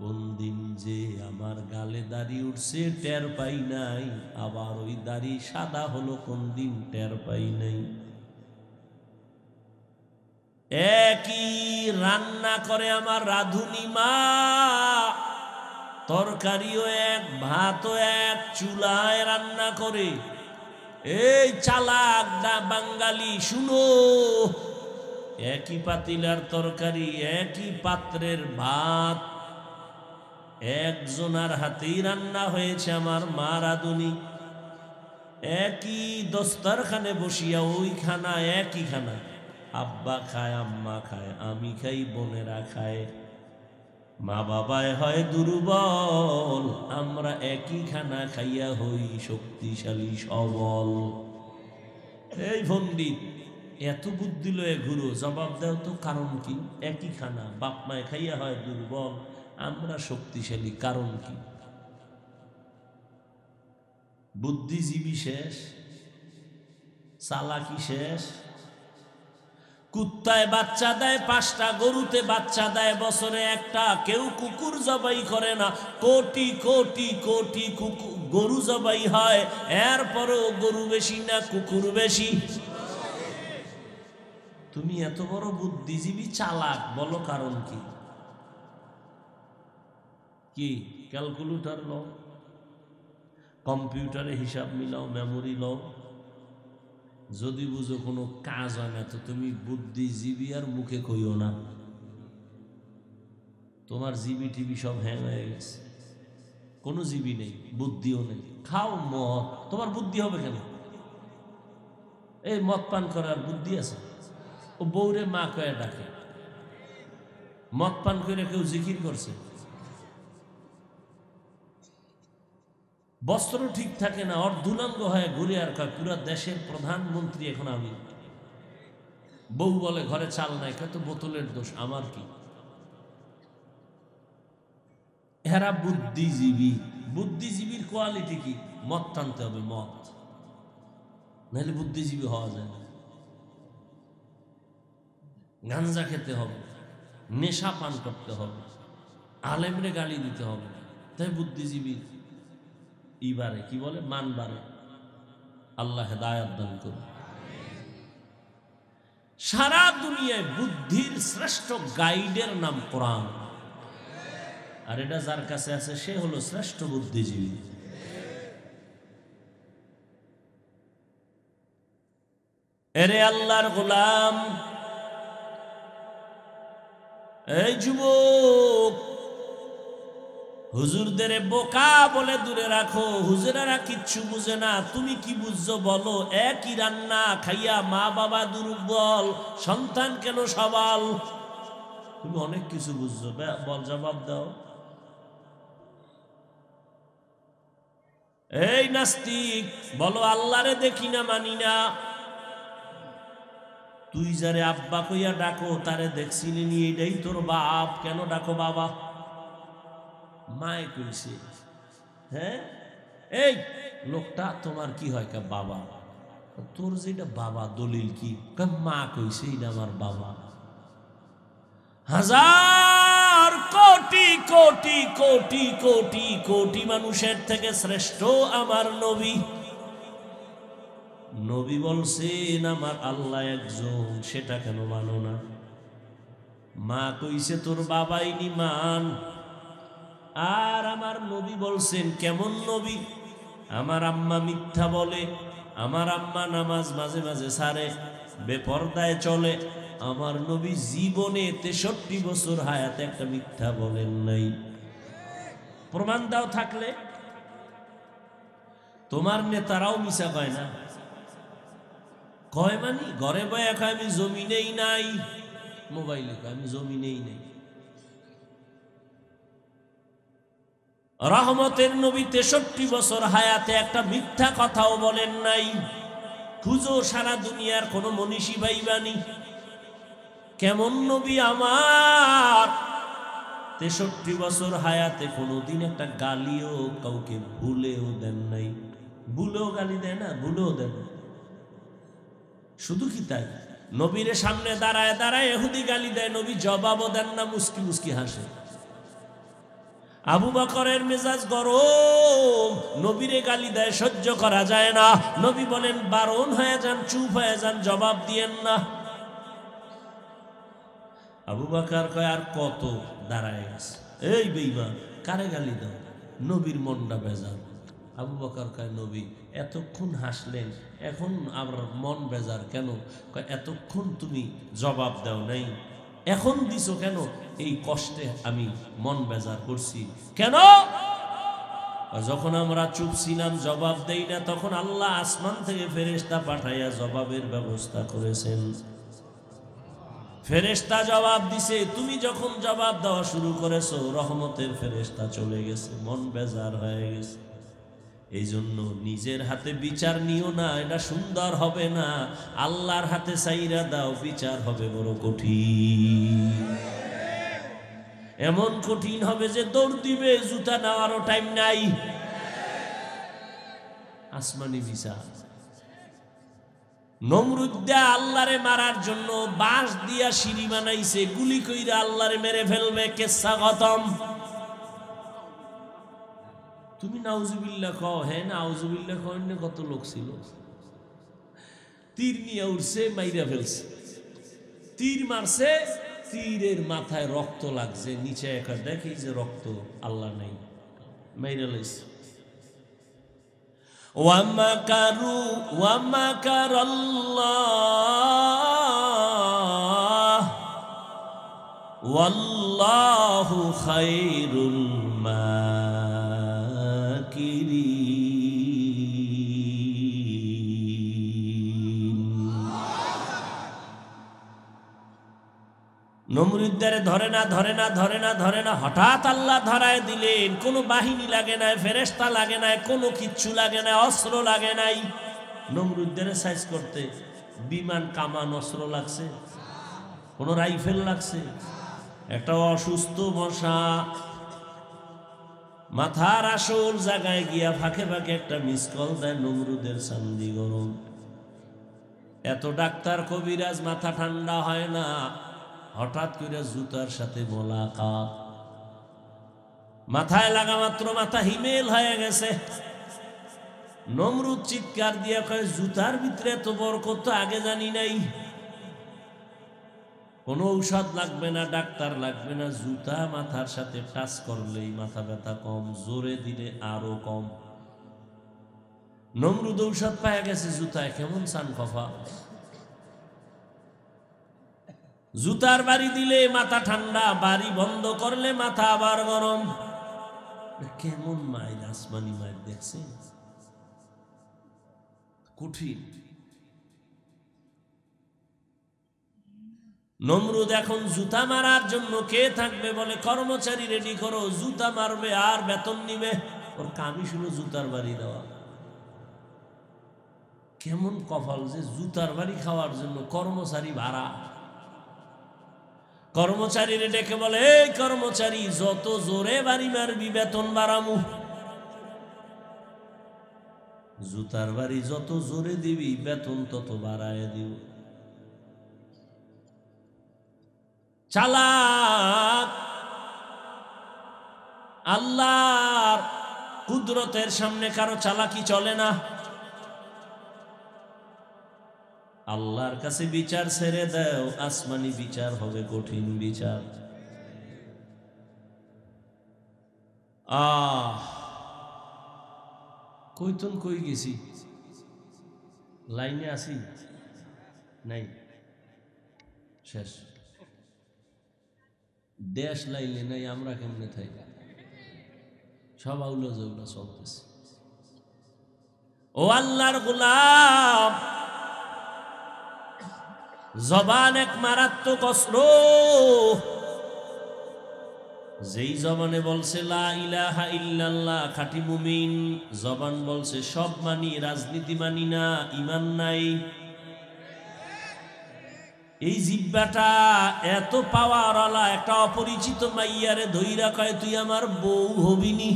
কোন দিন যে আমার গালে দাড়ি উঠছে টের পাই নাই, আবার ওই দাড়ি সাদা হলো কোন দিন টের পাই নাই। একই রান্না করে আমার রাঁধুনি মা, তরকারিও এক, ভাতও এক, চুলায় রান্না করে। এই চালাক বাঙালি শুনো, একই পাতিলার তরকারি, একই পাত্রের ভাত, একজনার হাতেই রান্না হয়েছে আমার মা রাঁধুনি। একই দস্তরখানে বসিয়া ওই খানা, একই খানা, আব্বা খায়, আম্মা খায়, আমি খাই, বোনেরা খায়। মা বাবায় হয় দুর্বল, আমরা একই খানা খাইয়া হই শক্তিশালী সবল। এই পণ্ডিত, এত বুদ্ধি লয়ে ঘুরো, জবাব দাও তো কারণ কি? একই খানা, বাপ মায় খাইয়া হয় দুর্বল, আমরা শক্তিশালী, কারণ কি? বুদ্ধিজীবী শেষ, চালাকি শেষ। কুত্তায় বাচ্চা দেয় 5টা, গরুতে বাচ্চা দেয় বছরে একটা। কেউ কুকুর জবাই করে না, কোটি কোটি কোটি গরু জবাই হয়, এরপরেও গরু বেশি না কুকুর বেশি? তুমি এত বড় বুদ্ধিজীবী চালাক, বলো কারণ কি? কি ক্যালকুলেটর লও, কম্পিউটারে হিসাব মিলাও, মেমোরি লও, যদি বুঝো কোনো কাজ হয় না তো তুমি বুদ্ধিজীবী আর মুখে কইও না। তোমার জিবি টিভি সব হ্যাং হয়ে গেছে, কোনো জিবি নেই, বুদ্ধিও নেই। খাও মদ, তোমার বুদ্ধি হবে কেন? এই মদ পান করার বুদ্ধি আছে? ও বউরে মা কয়ে ডাকে, মদ পান করে কেউ জিকির করছে? বস্ত্র ঠিক থাকে না, অর্ধুলাঙ্গ হয়ে ঘুরে আর কয় পুরা দেশের প্রধানমন্ত্রী এখন আমি। বউ বলে ঘরে চাল নাই, কত বোতলের দোষ, আমার কি? এরা বুদ্ধিজীবী। বুদ্ধিজীবীর কোয়ালিটি কি? মদ টানতে হবে, মদ, নাহলে বুদ্ধিজীবী হওয়া যায় না। গাঞ্জা খেতে হবে, নেশা পান করতে হবে, আলেমরে গালি দিতে হবে, তাই বুদ্ধিজীবী ইবারে কি বলে, মানবারে। আল্লাহ হেদায়েত দান করুন। সারা দুনিয়ায় বুদ্ধির শ্রেষ্ঠ গাইডের নাম কোরআন, আর এটা যার কাছে আছে সে হলো শ্রেষ্ঠ বুদ্ধিজীবী। এরে আল্লাহর গোলাম, এই যুবক, হুজুরদের বোকা বলে দূরে রাখো। হুজুরেরা কিচ্ছু বুঝে না, তুমি কি বুঝছো বলো? একই রান্না খাইয়া মা বাবা দুর্বল, সন্তান কেন সবাল? তুমি অনেক কিছু বুঝছো, বল, জবাব দাও। এই নাস্তিক, বলো আল্লাহরে দেখি না, মানি না। তুই যারে আব্বা কইয়া ডাকো তারে দেখছিলি নি? এটাই তোর বাপ, কেন ডাকো বাবা? মায়ে কইছে। হ্যাঁ, এই লোকটা তোমার কি হয়? কা বাবা। তোর যেটা বাবা, দলিল কি? মা কইছে এটা আমার বাবা। হাজার কোটি কোটি কোটি কোটি কোটি মানুষের থেকে শ্রেষ্ঠ আমার নবী। নবী বলছেন আমার আল্লাহ একজন, সেটা কেন মানো না? মা কইছে তোর বাবাই নি, মান। আর আমার নবী বলছেন, কেমন নবী? আমার আম্মা মিথ্যা বলে, আমার আম্মা নামাজ মাঝে মাঝে ছাড়ে, বেপরদায় চলে। আমার নবী জীবনে 63 বছর হায়াতে একটা মিথ্যা বলেন নাই। প্রমাণ দাও থাকলে। তোমার নেতারাও মিছা কয় না, কয় মানি ঘরে বয়ে কয় আমি জমিনেই নাই, মোবাইলে কয় আমি জমিনেই নাই। রহমতের নবী 63 বছর হায়াতে একটা মিথ্যা কথাও বলেন নাই। খুঁজো সারা দুনিয়ার কোন মনীষী ভাইবানি, কেমন নবী আমার 63 বছর হায়াতে কোনোদিন একটা গালিও কাউকে ভুলেও দেন নাই। ভুলেও গালি দেয় না, ভুলেও দেন। শুধু কি তাই, নবীর সামনে দাঁড়ায় দাঁড়ায় ইহুদি গালি দেয়, নবী জবাবও দেন না, মুস্কি মুস্কি হাসে। আবু বকরের মেজাজ গরম, নবীরে গালি দেয়, সহ্য করা যায় না। নবী বলেন বারণ হয়ে যান, চুপ হয়ে যান, জবাব দিয়েন না। আবু বকর কয় আর কত, দাঁড়ায় গেছে। এই বেঈমান, কারে গালি দাও? নবীর মনটা বেজার। আবু বকর কয় নবী এতক্ষণ হাসলেন, এখন আমার মন বেজার কেন? কয় এতক্ষণ তুমি জবাব দাও নাই, এখন দিছো কেন? এই কষ্টে আমি মন বেজার করছি। কেন? যখন আমরা চুপ ছিলাম, জবাব দেই না, তখন আল্লাহ আসমান থেকে ফেরেশতা পাঠাইয়া জবাবের ব্যবস্থা করেছেন। ফেরেশতা জবাব দিছে, তুমি যখন জবাব দেওয়া শুরু করেছো, রহমতের ফেরেশতা চলে গেছে, মন বেজার হয়ে গেছে। এই জন্য নিজের হাতে বিচার নিও না, এটা সুন্দর হবে না। আল্লাহর হাতে চাইরা দাও, বিচার হবে বড় কঠিন। এমন কঠিন হবে যে দৌড় দিবে, জুতা নেওয়ারও টাইম নাই। আসমানি বিচার। নমরুদ আল্লাহরে মারার জন্য বাঁশ দিয়া সিঁড়ি বানাইছে, গুলি কইরা আল্লাহরে মেরে ফেলবে, কেসা খতম। তুমি নাউজুবিল্লাহ কও, হ্যাঁ নাউজুবিল্লাহ কও, কত লোক ছিল। তীর নিয়ে উঠছে, মাইরা ফেলছে। তীর মারছে, তীরের মাথায় রক্ত লাগছে, নিচে একা দেখি যে রক্ত, আল্লাহ নাই, মাইরা লাইছে। ওয়ামাকারু ওয়ামাকারাল্লাহ ওয়াল্লাহু খায়রুল মাকিরিন। নমরুদ্দারে ধরে না ধরে না ধরে না ধরে না, হঠাৎ আল্লাহ ধরায় দিলেন। কোনো বাহিনী লাগে নাই, ফেরেশতা লাগে নাই, কোনো কিচ্ছু লাগে নাই, অস্ত্র লাগে নাই। নমরুদ্দারে সাইজ করতে বিমান, কামান, অস্ত্র লাগছে? কোনো রাইফেল লাগছে? একটা অসুস্থ মশা মাথার আসল জায়গায় গিয়া ফাঁকে ফাঁকে একটা মিস কল দেয়, নমরুদের চান্দি গরম। এত ডাক্তার কবিরাজ, মাথা ঠান্ডা হয় না। হঠাৎ করে জুতার সাথে মোলাকাত, মাথায় লাগা মাত্র মাথা হিমেল হয়ে গেছে। নমরুদ চিৎকার দিয়ে কয় জুতার ভিতরে এত বরকত তো আগে জানি নাই। কোনো ঔষধ লাগবে না, ডাক্তার লাগবে না, জুতা মাথার সাথে টাচ করলেই মাথা ব্যথা কম, জোরে দিলে আরো কম। নমরুদ ঔষধ পাওয়া গেছে জুতায়, কেমন চান কফা। জুতার বাড়ি দিলে মাথা ঠান্ডা, বাড়ি বন্ধ করলে মাথা আবার গরম। কেমন মাইল, আসমানি মাইল দেখছে, কঠিন। নমরুদ এখন জুতা মারার জন্য কে থাকবে বলে কর্মচারী রেডি করো, জুতা মারবে আর বেতন নিবে। ওর কামি শুনো জুতার বাড়ি দেওয়া। কেমন কপাল যে জুতার বাড়ি খাওয়ার জন্য কর্মচারী ভাড়া। কর্মচারীরে ডেকে বলে, এই কর্মচারী, যত জোরে বাড়ি মারবি বেতন বাড়ামু। জুতার বাড়ি যত জোরে দিবি বেতন তত বাড়ায় দিব। চালাক, আল্লাহর কুদরতের সামনে কারো চালাকি চলে না। আল্লাহর কাছে বিচার ছেড়ে দাও, আসমানি বিচার হবে কঠিন বিচার। কইতন কই গেছি, লাইনে আসি নাই, শেষ। দেশ লাইনে নাই, আমরা কেমনে থাই, সব আউলা জৌলা চলতেছে। ও আল্লাহর গোলাম, জবান এক মারাত্মক অস্ত্র। যেই জবানে বলছে লা ইলাহা ইল্লাল্লাহ, খাঁটি মুমিন। জবান বলছে সব মানি, রাজনীতি মানি না, ঈমান নাই। এই জিহ্বাটা এত পাওয়ারওয়ালা, একটা অপরিচিত মাইয়ারে ধইরা কয় তুই আমার বউ হবিনি।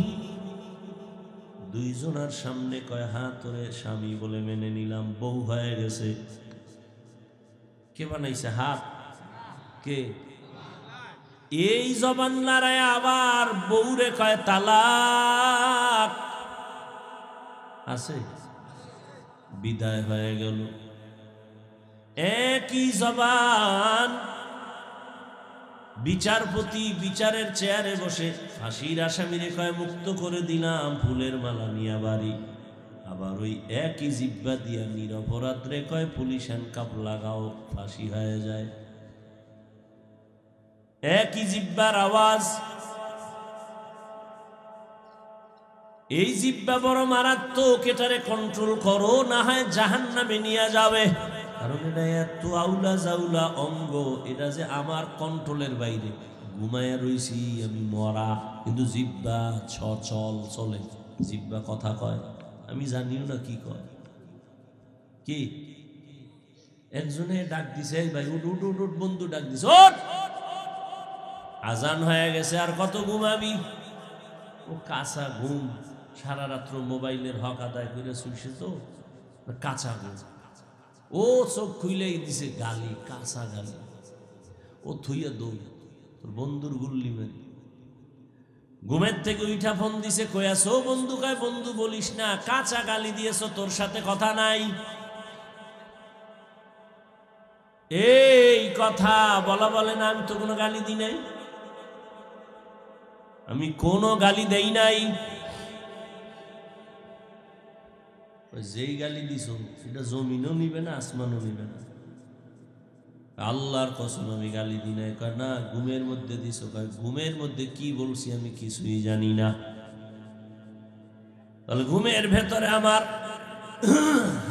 দুইজনের সামনে কয় হ্যাঁ তোরে স্বামী বলে মেনে নিলাম, বউ হয়ে গেছে। কে বানাইছে হাত? কে? এই জবান লড়ায় আবার বউরে কয় তালাক, আছে? বিদায় হয়ে গেল। একই জবান বিচারপতি বিচারের চেয়ারে বসে ফাঁসির আসামিরে কয় মুক্ত করে দিলাম, ফুলের মালা নিয়া বাড়ি। আবার ওই একই জিব্বা দিয়া নিরপরাধরে কয় পুলিশ হ্যান্ডকাপ লাগাও, ফাঁসি হয়ে যায়। একই জিব্বার আওয়াজ। এই জিব্বা বড় মারাত্মক, এটারে কন্ট্রোল করো, না হয় জাহান্নামে নিয়ে যাবে। কারণ এটা এত আউলা জাউলা অঙ্গ, এটা যে আমার কন্ট্রোলের বাইরে। ঘুমায়া রইছি আমি মরা, কিন্তু জিব্বা চল চলে, জিব্বা কথা কয়, আমি জানিও না কি কয়। কি একজনে ডাক দিছে, ভাই উঠ উঠ উঠ উঠ, বন্ধু ডাক দিছে, ওঠ, আজান হয়ে গেছে, আর কত ঘুমাবি? ও কাঁচা ঘুম, সারা রাত্র মোবাইলের হক আদায় করে শুইছে, তো কাঁচা ঘুম। ও চোখ খুইলেই দিছে গালি, কাঁচা গালি। ও থুইয়া দৌড়, তোর বন্ধুর গুল্লি মারি। ঘুমের থেকে উঠা ফোন দিছে, কয়াছো বন্ধু? কয় বন্ধু বলিস না, কাঁচা গালি দিয়েছ, তোর সাথে কথা নাই। এই কথা বলা বলে না, আমি তো কোনো গালি দিই নাই, আমি কোনো গালি দেই নাই। যেই গালি দিছ সেটা জমিনও নিবে না, আসমানও নিবে না। আল্লাহর কসম আমি গালি দিই নাই। কয় না, ঘুমের মধ্যে দিছ। কয় ঘুমের মধ্যে কি বলছি আমি কিছুই জানি না। তাহলে ঘুমের ভেতরে আমার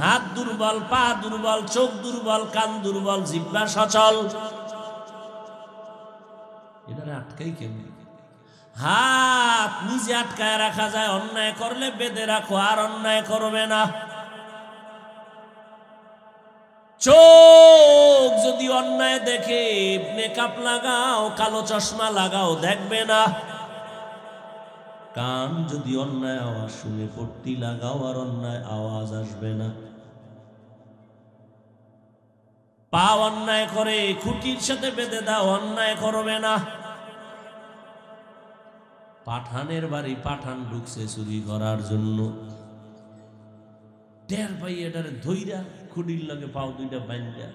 হাত দুর্বল, পা দুর্বল, চোখ দুর্বল, কান দুর্বল, জিহ্বা সচল, এটারে আটকাই কেমন? হাত নিজে আটকায় রাখা যায়, অন্যায় করলে বেঁধে রাখো, আর অন্যায় করবে না। চোখ যদি অন্যায় দেখে মেকআপ লাগাও, কালো চশমা লাগাও, দেখবে না। কান যদি অন্যায় আওয়াজ শুনে পট্টি লাগাও, আর অন্যায় আওয়াজ আসবে না। পা অন্যায় করে খুঁটির সাথে বেঁধে দাও, অন্যায় করবে না। পাঠানের বাড়ি পাঠান ঢুকছে চুরি করার জন্য, টের পাই এটারে ধইরা খুঁটির লগে পাও দুইটা বাইন্দা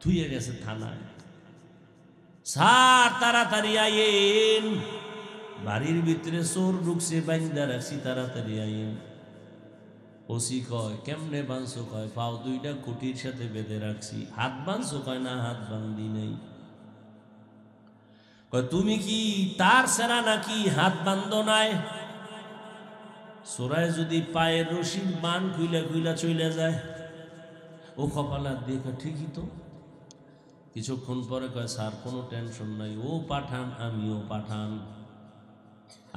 থুইয়ে গেছে থানায়। স্যার তাড়াতাড়ি আইন, বাড়ির ভিতরে চোর ঢুকছে, বাইন্দা রাখছি, তাড়াতাড়ি আইন। ওসি কয় কেমনে বাঁধছো? কয় পাও দুইটা খুঁটির সাথে বেঁধে রাখছি। হাত বাঁধছো? কয় না, হাত বান্ধি নাই। কয় তুমি কি তার সেরা নাকি হাত বান্ধ নাই? সোরায় যদি পায়ের রশির বান খুইলা খুইলা চলে যায়, ও কপালে দেখে ঠিকই তো। কিছুক্ষণ পরে কয় স্যার কোনো টেনশন নাই, ও পাঠান আমিও পাঠান,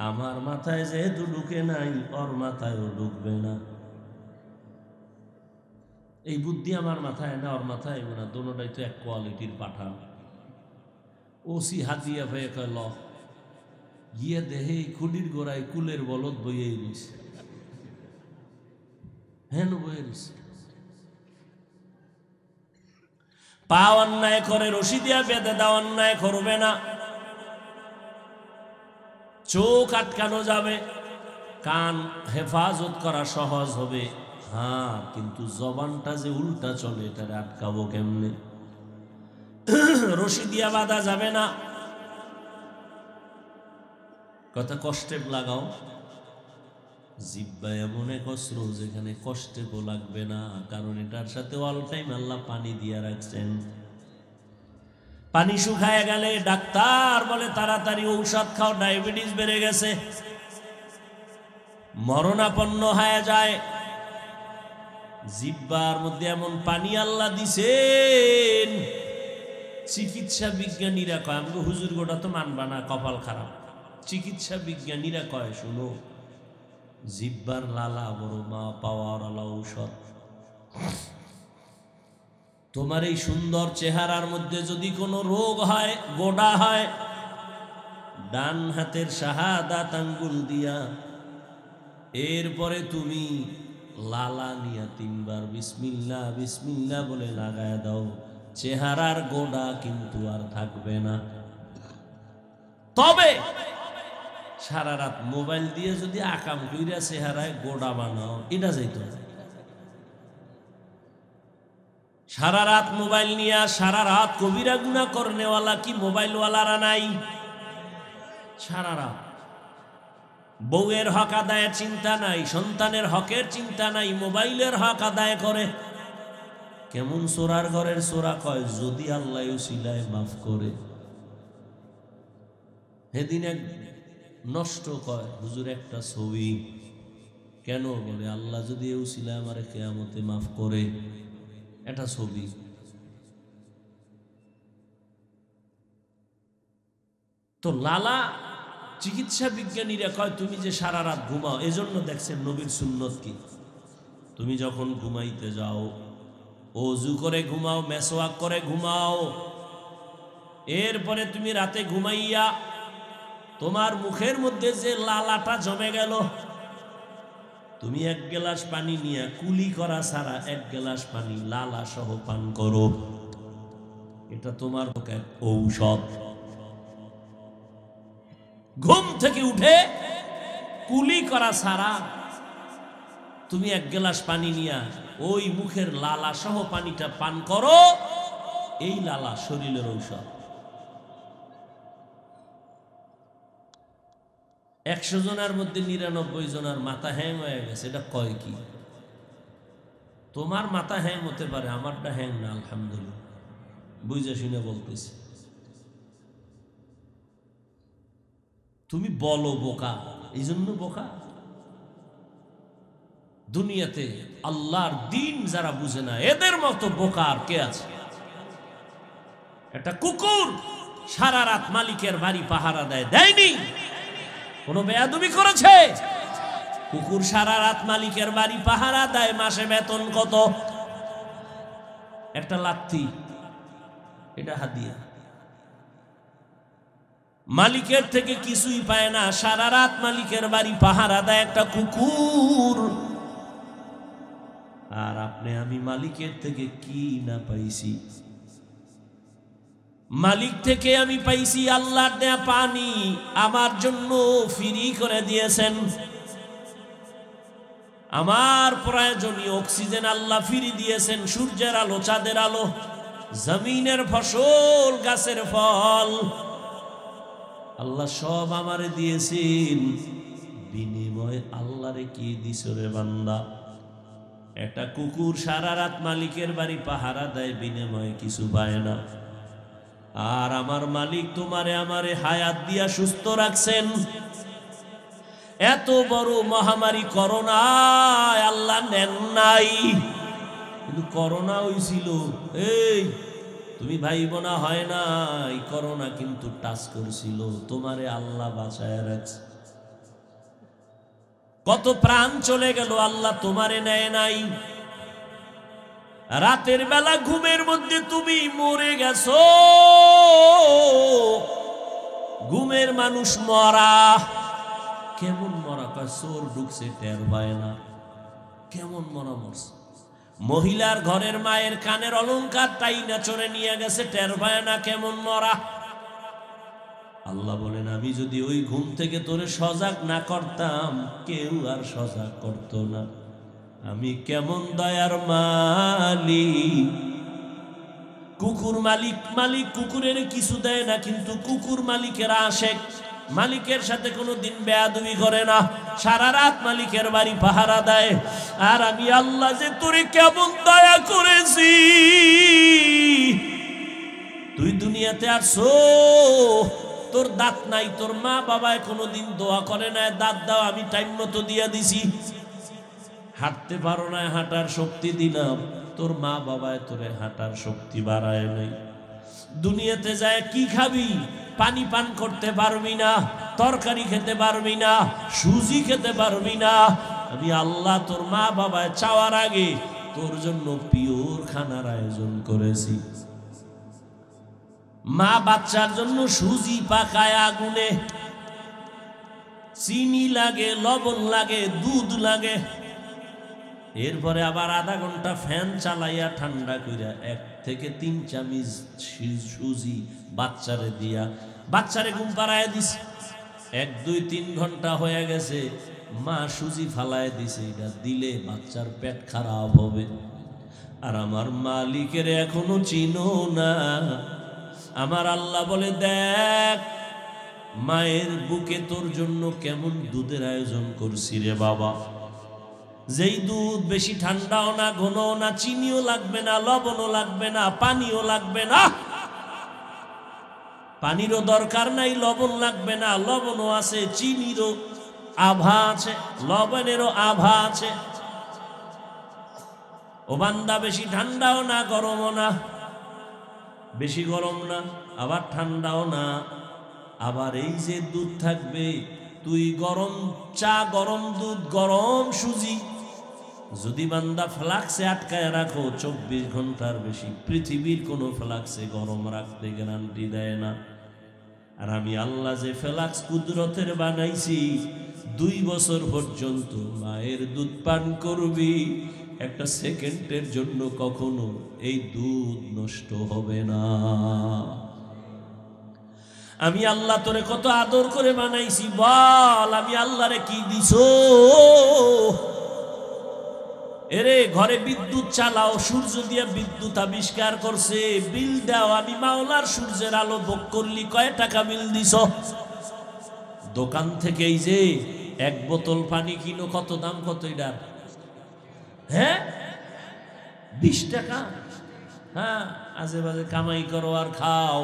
আমার মাথায় যেহেতু ঢুকে নাই, ওর মাথায়ও ঢুকবে না। এই বুদ্ধি আমার মাথায় না, ওর মাথায় না, দোনোটাই তো এক কোয়ালিটির পাঠান। ওসি হাতিয়া হয়ে কয় ল, গিয়ে দেহে খুলির গোড়ায় কুলের বলদ বইয়ে গেছে, হেন বইয়ে গেছে। পা অন্যায় করে রশি দিয়া বেঁধে দাও, অন্যায় করবে না। চোখ আটকানো যাবে, কান হেফাজত করা সহজ হবে, হ্যাঁ, কিন্তু জবানটা যে উল্টা চলে, এটারে আটকাবো কেমনে? রশি দিয়া বাঁধা যাবে না। কথা কষ্টে লাগাও, জিব্বা এমন এক অস্ত্র যেখানে কষ্টে লাগবে না, কারণ এটার সাথে অল টাইম আল্লাহ পানি দিয়া রাখছেন। পানি শুকায় গেলে ডাক্তার বলে তাড়াতাড়ি ঔষধ খাও, ডায়াবেটিস বেড়ে গেছে, মরণাপন্ন হয়ে যায়। জিব্বার মধ্যে এমন পানি আল্লাহ দিছেন, চিকিৎসা বিজ্ঞানীরা কয়, আমাকে হুজুর গোটা তো মানবা না, কপাল খারাপ। চিকিৎসা বিজ্ঞানীরা কয়, শুনো, জিব্বার লালা বড় মা পাওয়ার আলা ঔষধ। তোমার এই সুন্দর চেহারার মধ্যে যদি কোনো রোগ হয়, গোডা হয়, ডান হাতের শাহাদাত আঙ্গুল দিয়া এরপরে তুমি লালা নিয়া 3 বার বিসমিল্লাহ বিসমিল্লাহ বলে লাগায় দাও, চেহারার গোডা কিন্তু আর থাকবে না। তবে সারা রাত মোবাইল দিয়ে যদি আকাম কইরা চেহারায় গোড়া বানাও, এটা যাইতো না। সারা রাত মোবাইল নিয়ে সারা রাত কবিরা গুনাহ করনেওয়ালা কি মোবাইলওয়ালারা নাই? সারা রাত বউয়ের হক আদায়ের চিন্তা নাই, সন্তানের হকের চিন্তা নাই, মোবাইলের হক আদায় করে। কেমন চোরার ঘরের চোরা কয়, যদি আল্লাহ উসিলায় মাফ করে। সেদিন এক নষ্ট কয়, হুজুর একটা ছবি কেন? বলে আল্লাহ যদি উসিলায় আমারে কিয়ামতে মাফ করে, এটা ছবি। তো লালা চিকিৎসা বিজ্ঞানীরা কয়, তুমি যে সারা রাত ঘুমাও, এজন্য দেখছেন নবীর সুন্নত কি, তুমি যখন ঘুমাইতে যাও ওযু করে ঘুমাও, মেসওয়াক করে ঘুমাও। এরপরে তুমি রাতে ঘুমাইয়া তোমার মুখের মধ্যে যে লালাটা জমে গেল, তুমি এক গ্লাস পানি নিয়ে কুলি করা ছাড়া এক গ্লাস পানি লালা সহ পান করো। এটা তোমার ঔষধ। ঘুম থেকে উঠে কুলি করা ছাড়া তুমি এক গ্লাস পানি নিয়া ওই মুখের লালা সহ পানিটা পান করো, এই লালা শরীরের ঔষধ। 100 জনের মধ্যে 99 জনের মাথা হ্যাং হয়ে গেছে। এটা কয় কি? তোমার মাথা হ্যাং হতে পারে, আমারটা হ্যাং না, আলহামদুলিল্লাহ। বুঝে শুনে বলতেছি। তুমি বলো বোকা, এই জন্য বোকা। দুনিয়াতে আল্লাহর দিন যারা বুঝে না, এদের মতো বোকা আর কে আছে? একটা কুকুর সারা রাত মালিকের বাড়ি পাহারা দেয়, দেয়নি? কোন বেয়াদবি করেছে? কুকুর সারা রাত মালিকের বাড়ি পাহারা দেয়, মাসে বেতন কত? একটা লাথি, এটা হাদিয়া। মালিকের থেকে কিছুই পায় না, সারা রাত মালিকের বাড়ি পাহারা দেয় একটা কুকুর। আর আপনি আমি মালিকের থেকে কি না পাইছি? মালিক থেকে আমি পাইছি আল্লাহর দেয়া পানি, আমার জন্য ফ্রি করে দিয়েছেন। আমার প্রয়োজনীয় অক্সিজেন আল্লাহ ফ্রি দিয়েছেন, সূর্যের আলো, চাঁদের আলো, জমিনের ফসল, গাছের ফল আল্লাহ সব আমারে দিয়েছেন। বিনিময় আল্লাহরে কি দিছ রে বান্দা? একটা কুকুর সারা রাত মালিকের বাড়ি পাহারা দেয়, বিনিময়ে কিছু পায় না। আর আমার মালিক তোমারে আমারে হায়াত দিয়া সুস্থ রাখছেন। এত বড় মহামারী করোনায় আল্লাহ নেন নাই, কিন্তু করোনা হইছিল। এই তুমি ভাইব না, হয় নাই, করোনা কিন্তু টাচ করছিল, তোমারে আল্লাহ বাঁচায় রাখছে। কত প্রাণ চলে গেল, আল্লাহ তোমারে নেয় নাই। রাতের বেলা ঘুমের মধ্যে তুমি মরে গেছো। ঘুমের মানুষ মরা। কেমন মরা? চোর ঢুকছে টের পায় না। কেমন মরা মরছে? মহিলার ঘরের মায়ের কানের অলংকার টাইনা চড়ে নিয়ে গেছে, টের পায় না। কেমন মরা? আল্লাহ বলেন, আমি যদি ওই ঘুম থেকে তোরে সজাগ না করতাম, কেউ আর সজাগ করতো না। আমি কেমন দয়ার মালিক। কুকুর মালিক কুকুরের কিছু দেয় না, কিন্তু কুকুর মালিকের আশেক, মালিকের সাথে কোনোদিন বেয়াদবি করে না, সারা রাত মালিকের বাড়ি পাহারা দেয়। আর আমি আল্লাহ যে তোরে কেমন দয়া করেছি। তুই দুনিয়াতে আসছো, তোর দাঁত নাই, তোর মা বাবায় কোনোদিন দোয়া করে না দাঁত দাও, আমি টাইম মতো দিয়া দিছি। হাঁটতে পারো না, হাঁটার শক্তি দিলাম, তোর মা বাবায় তোরে হাঁটার শক্তি বাড়ায় নাই। দুনিয়াতে যায় কি খাবি? পানি পান করতে পারবি না, তরকারি খেতে পারবি না, সুজি খেতে পারবি না। আমি আল্লাহ তোর মা বাবায় চাওয়ার আগে তোর জন্য পিওর খানার আয়োজন করেছি। মা বাচ্চার জন্য সুজি পাকায় আগুনে, চিনি লাগে, লবণ লাগে, দুধ লাগে। এরপরে আবার আধা ঘন্টা ফ্যান চালাইয়া ঠান্ডা কইরা 1 থেকে 3 চামচ সুজি বাচ্চারে দিয়া বাচ্চারে ঘুম পাড়ায় দিছে। 1, 2, 3 ঘন্টা হয়ে গেছে, মা সুজি ফালায় দিছে। এটা দিলে বাচ্চার পেট খারাপ হবে। আর আমার মালিকের এখনো চিনো না। আমার আল্লাহ বলে, দেখ মায়ের বুকে তোর জন্য কেমন দুধের আয়োজন করছি রে বাবা। যেই দুধ বেশি ঠান্ডাও না, ঘনও না, চিনিও লাগবে না, লবণও লাগবে না, পানিও লাগবে না। পানিরও দরকার নাই, লবণ লাগবে না, লবণও আছে, চিনিরও আভা আছে, লবণেরও আভা আছে। ও বান্দা বেশি ঠান্ডাও না, গরমও না, বেশি গরম না আবার ঠান্ডাও না। আবার এই যে দুধ থাকবে, তুই গরম চা, গরম দুধ, গরম সুজি যদি বান্দা ফ্লাক্সে আটকায় রাখো 24 ঘন্টার বেশি, পৃথিবীর কোনো ফ্লাক্সে গরম রাখতে গ্যারান্টি দেয় না। আর আমি আল্লাহ যে ফ্লাক্স কুদরতের বানাইছি, 2 বছর পর্যন্ত মায়ের দুধ পান করবি, একটা সেকেন্ডের জন্য কখনো এই দুধ নষ্ট হবে না। আমি আল্লাহ তোরে কত আদর করে বানাইছি, বল আমি আল্লাহরে কি দিছো? এরে ঘরে বিদ্যুৎ চালাও, সূর্য দিয়ে বিদ্যুৎ আবিষ্কার করছে, বিল দাও। আমি মাওলার সূর্যের আলো ভোগ করলি, কয় টাকা বিল দিছ? দোকান থেকে এই যে 1 বোতল পানি কিনো, কত দাম? কত এটার? হ্যাঁ 20 টাকা। হ্যাঁ, আজে বাজে কামাই করো আর খাও।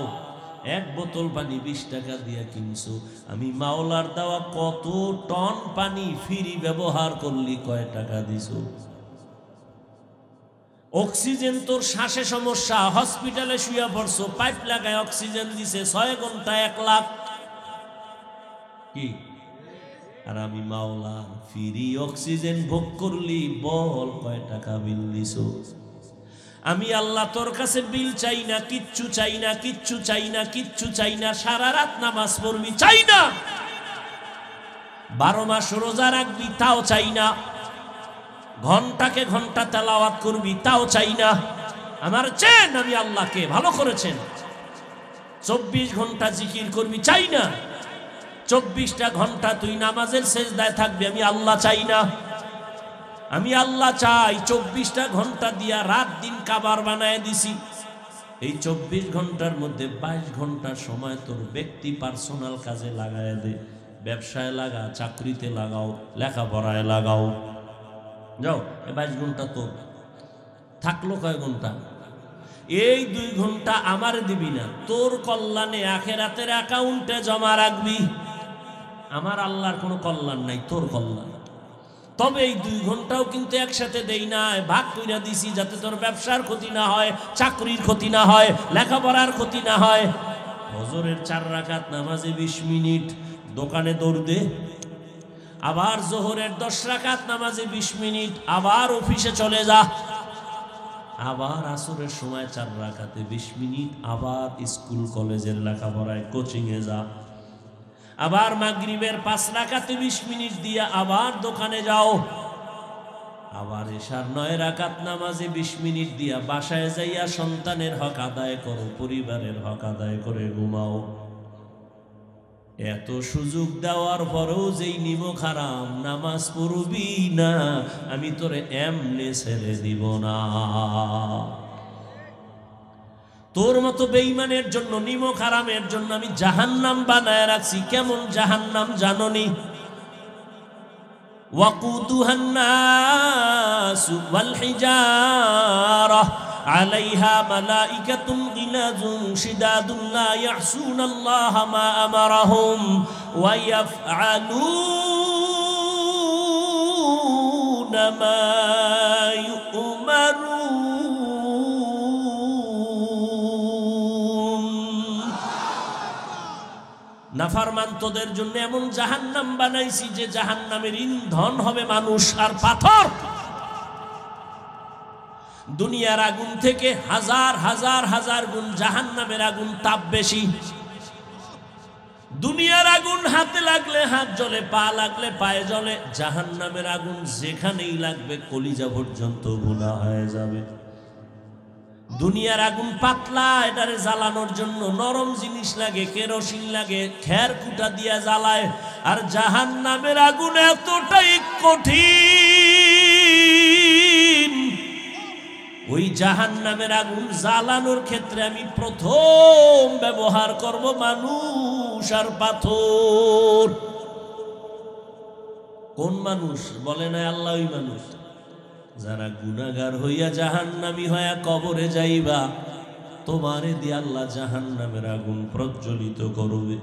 1 বোতল পানি 20 টাকা দিয়া কিনছো। আমি মাওলার দেওয়া কত টন পানি ফ্রি ব্যবহার করলি, কয় টাকা দিছো? অক্সিজেন, তোর শ্বাসে সমস্যা, হসপিটালে শুয়ে পড়ছো, পাইপ লাগায় অক্সিজেন দিছে, 6 ঘন্টা 1 লাখ কি? আর আমি মাওলা ফ্রি অক্সিজেন ভোগ করলি, বল কয় টাকা বিল দিছো? আমি আল্লাহ তোর কাছে বিল চাই না, কিচ্ছু চাই না, কিচ্ছু চাই না, কিচ্ছু চাই না। সারা রাত নামাজ পড়বি, চাই না। 12 মাস রোজা রাখবি, তাও চাই না। ঘন্টাকে ঘন্টা তেলাওয়াত করবি, তাও চাই না। আমার চেন আমি আল্লাহকে ভালো করেছেন। 24 ঘন্টা জিকির করবি, চাই না। 24টা ঘন্টা তুই নামাজের সেজদায় থাকবি, আমি আল্লাহ চাই না। আমি আল্লাহ চাই 24টা ঘন্টা দিয়া রাত দিন কাবার বানায় দিছি। এই 24 ঘন্টার মধ্যে 22 ঘন্টার সময় তোর ব্যক্তি পার্সোনাল কাজে লাগায় দে। ব্যবসায় লাগা, চাকরিতে লাগাও, লেখাপড়ায় লাগাও। যাও, 22 ঘন্টা তোর থাকলো। কয় ঘন্টা? এই 2 ঘন্টা আমার দিবি না, তোর কল্যাণে আখিরাতের অ্যাকাউন্টে জমা রাখবি। আমার আল্লাহর কোনো কল্যাণ নাই, তোর কল্যাণ। তবে এই 2 ঘন্টাও কিন্তু একসাথে দেই না, ভাগ কইরা দিছি, যাতে তোর ব্যবসার ক্ষতি না হয়, চাকরির ক্ষতি না হয়, লেখাপড়ার ক্ষতি না হয়। ফজরের 4 রাকাত নামাজে 20 মিনিট দোকানে দৌড় দে। আবার জোহরের 10 রাকাত নামাজে 20 মিনিট, আবার অফিসে চলে যা। আবার আসরের সময় 4 রাকাতে 20 মিনিট, আবার স্কুল কলেজের লেখাপড়ায় কোচিংয়ে যা। আবার মাগরিবের 5 রাকাতে 20 মিনিট দিয়া আবার দোকানে যাও। আবার এশার 9 রাকাত নামাজে 20 মিনিট দিয়া বাসায় যাইয়া সন্তানের হক আদায় করো, পরিবারের হক আদায় করে ঘুমাও। এত সুযোগ দেওয়ার পরেও যেই নিমক হারাম, নামাজ পড়বি না, আমি তোরে এমনে ছেড়ে দিব না। তোর মতো বেঈমানের জন্য, নিমক হারামের জন্য আমি জাহান্নাম বানায় রাখছি। কেমন জাহান্নাম জাননি? ওয়াকুদুহান নাসু ওয়াল হিজারাহ আলাইহা মালাইকাতুন গিলাযুন শিদাদুন লা ইয়াসুনাল্লাহা মা আমারাহুম ওয়া ইয়াফআলুনা মা ইউমারুন। নাফরমান তোদের জন্য এমন জাহান্নাম বানাইছি যে জাহান্নামের ইন্ধন হবে মানুষ আর পাথর। দুনিয়ার আগুন থেকে হাজার হাজার হাজার গুণ জাহান্নামের আগুন তাপ বেশি। দুনিয়ার আগুন হাতে লাগলে হাত জ্বলে, পা লাগলে পায়ে জ্বলে, জাহান্নামের আগুন যেখানেই লাগবে কলিজা পর্যন্ত ভুনা হয়ে যাবে। দুনিয়ার আগুন পাতলা, এটারে জ্বালানোর জন্য নরম জিনিস লাগে, কেরোসিন লাগে, খের কুটা দিয়া জ্বালায়। আর জাহান্নামের আগুন এতটাই কঠিন, ওই জাহান্নামের আগুন জ্বালানোর ক্ষেত্রে আমি প্রথম ব্যবহার করব মানুষ আর পাথর। কোন মানুষ? বলে না আল্লাহ, ওই মানুষ যারা গুনাহগার হইয়া জাহান্নামী হইয়া কবরে যাইবা, তোমারে দিয়ে আল্লাহ জাহান্নামের আগুন প্রজ্বলিত করবে।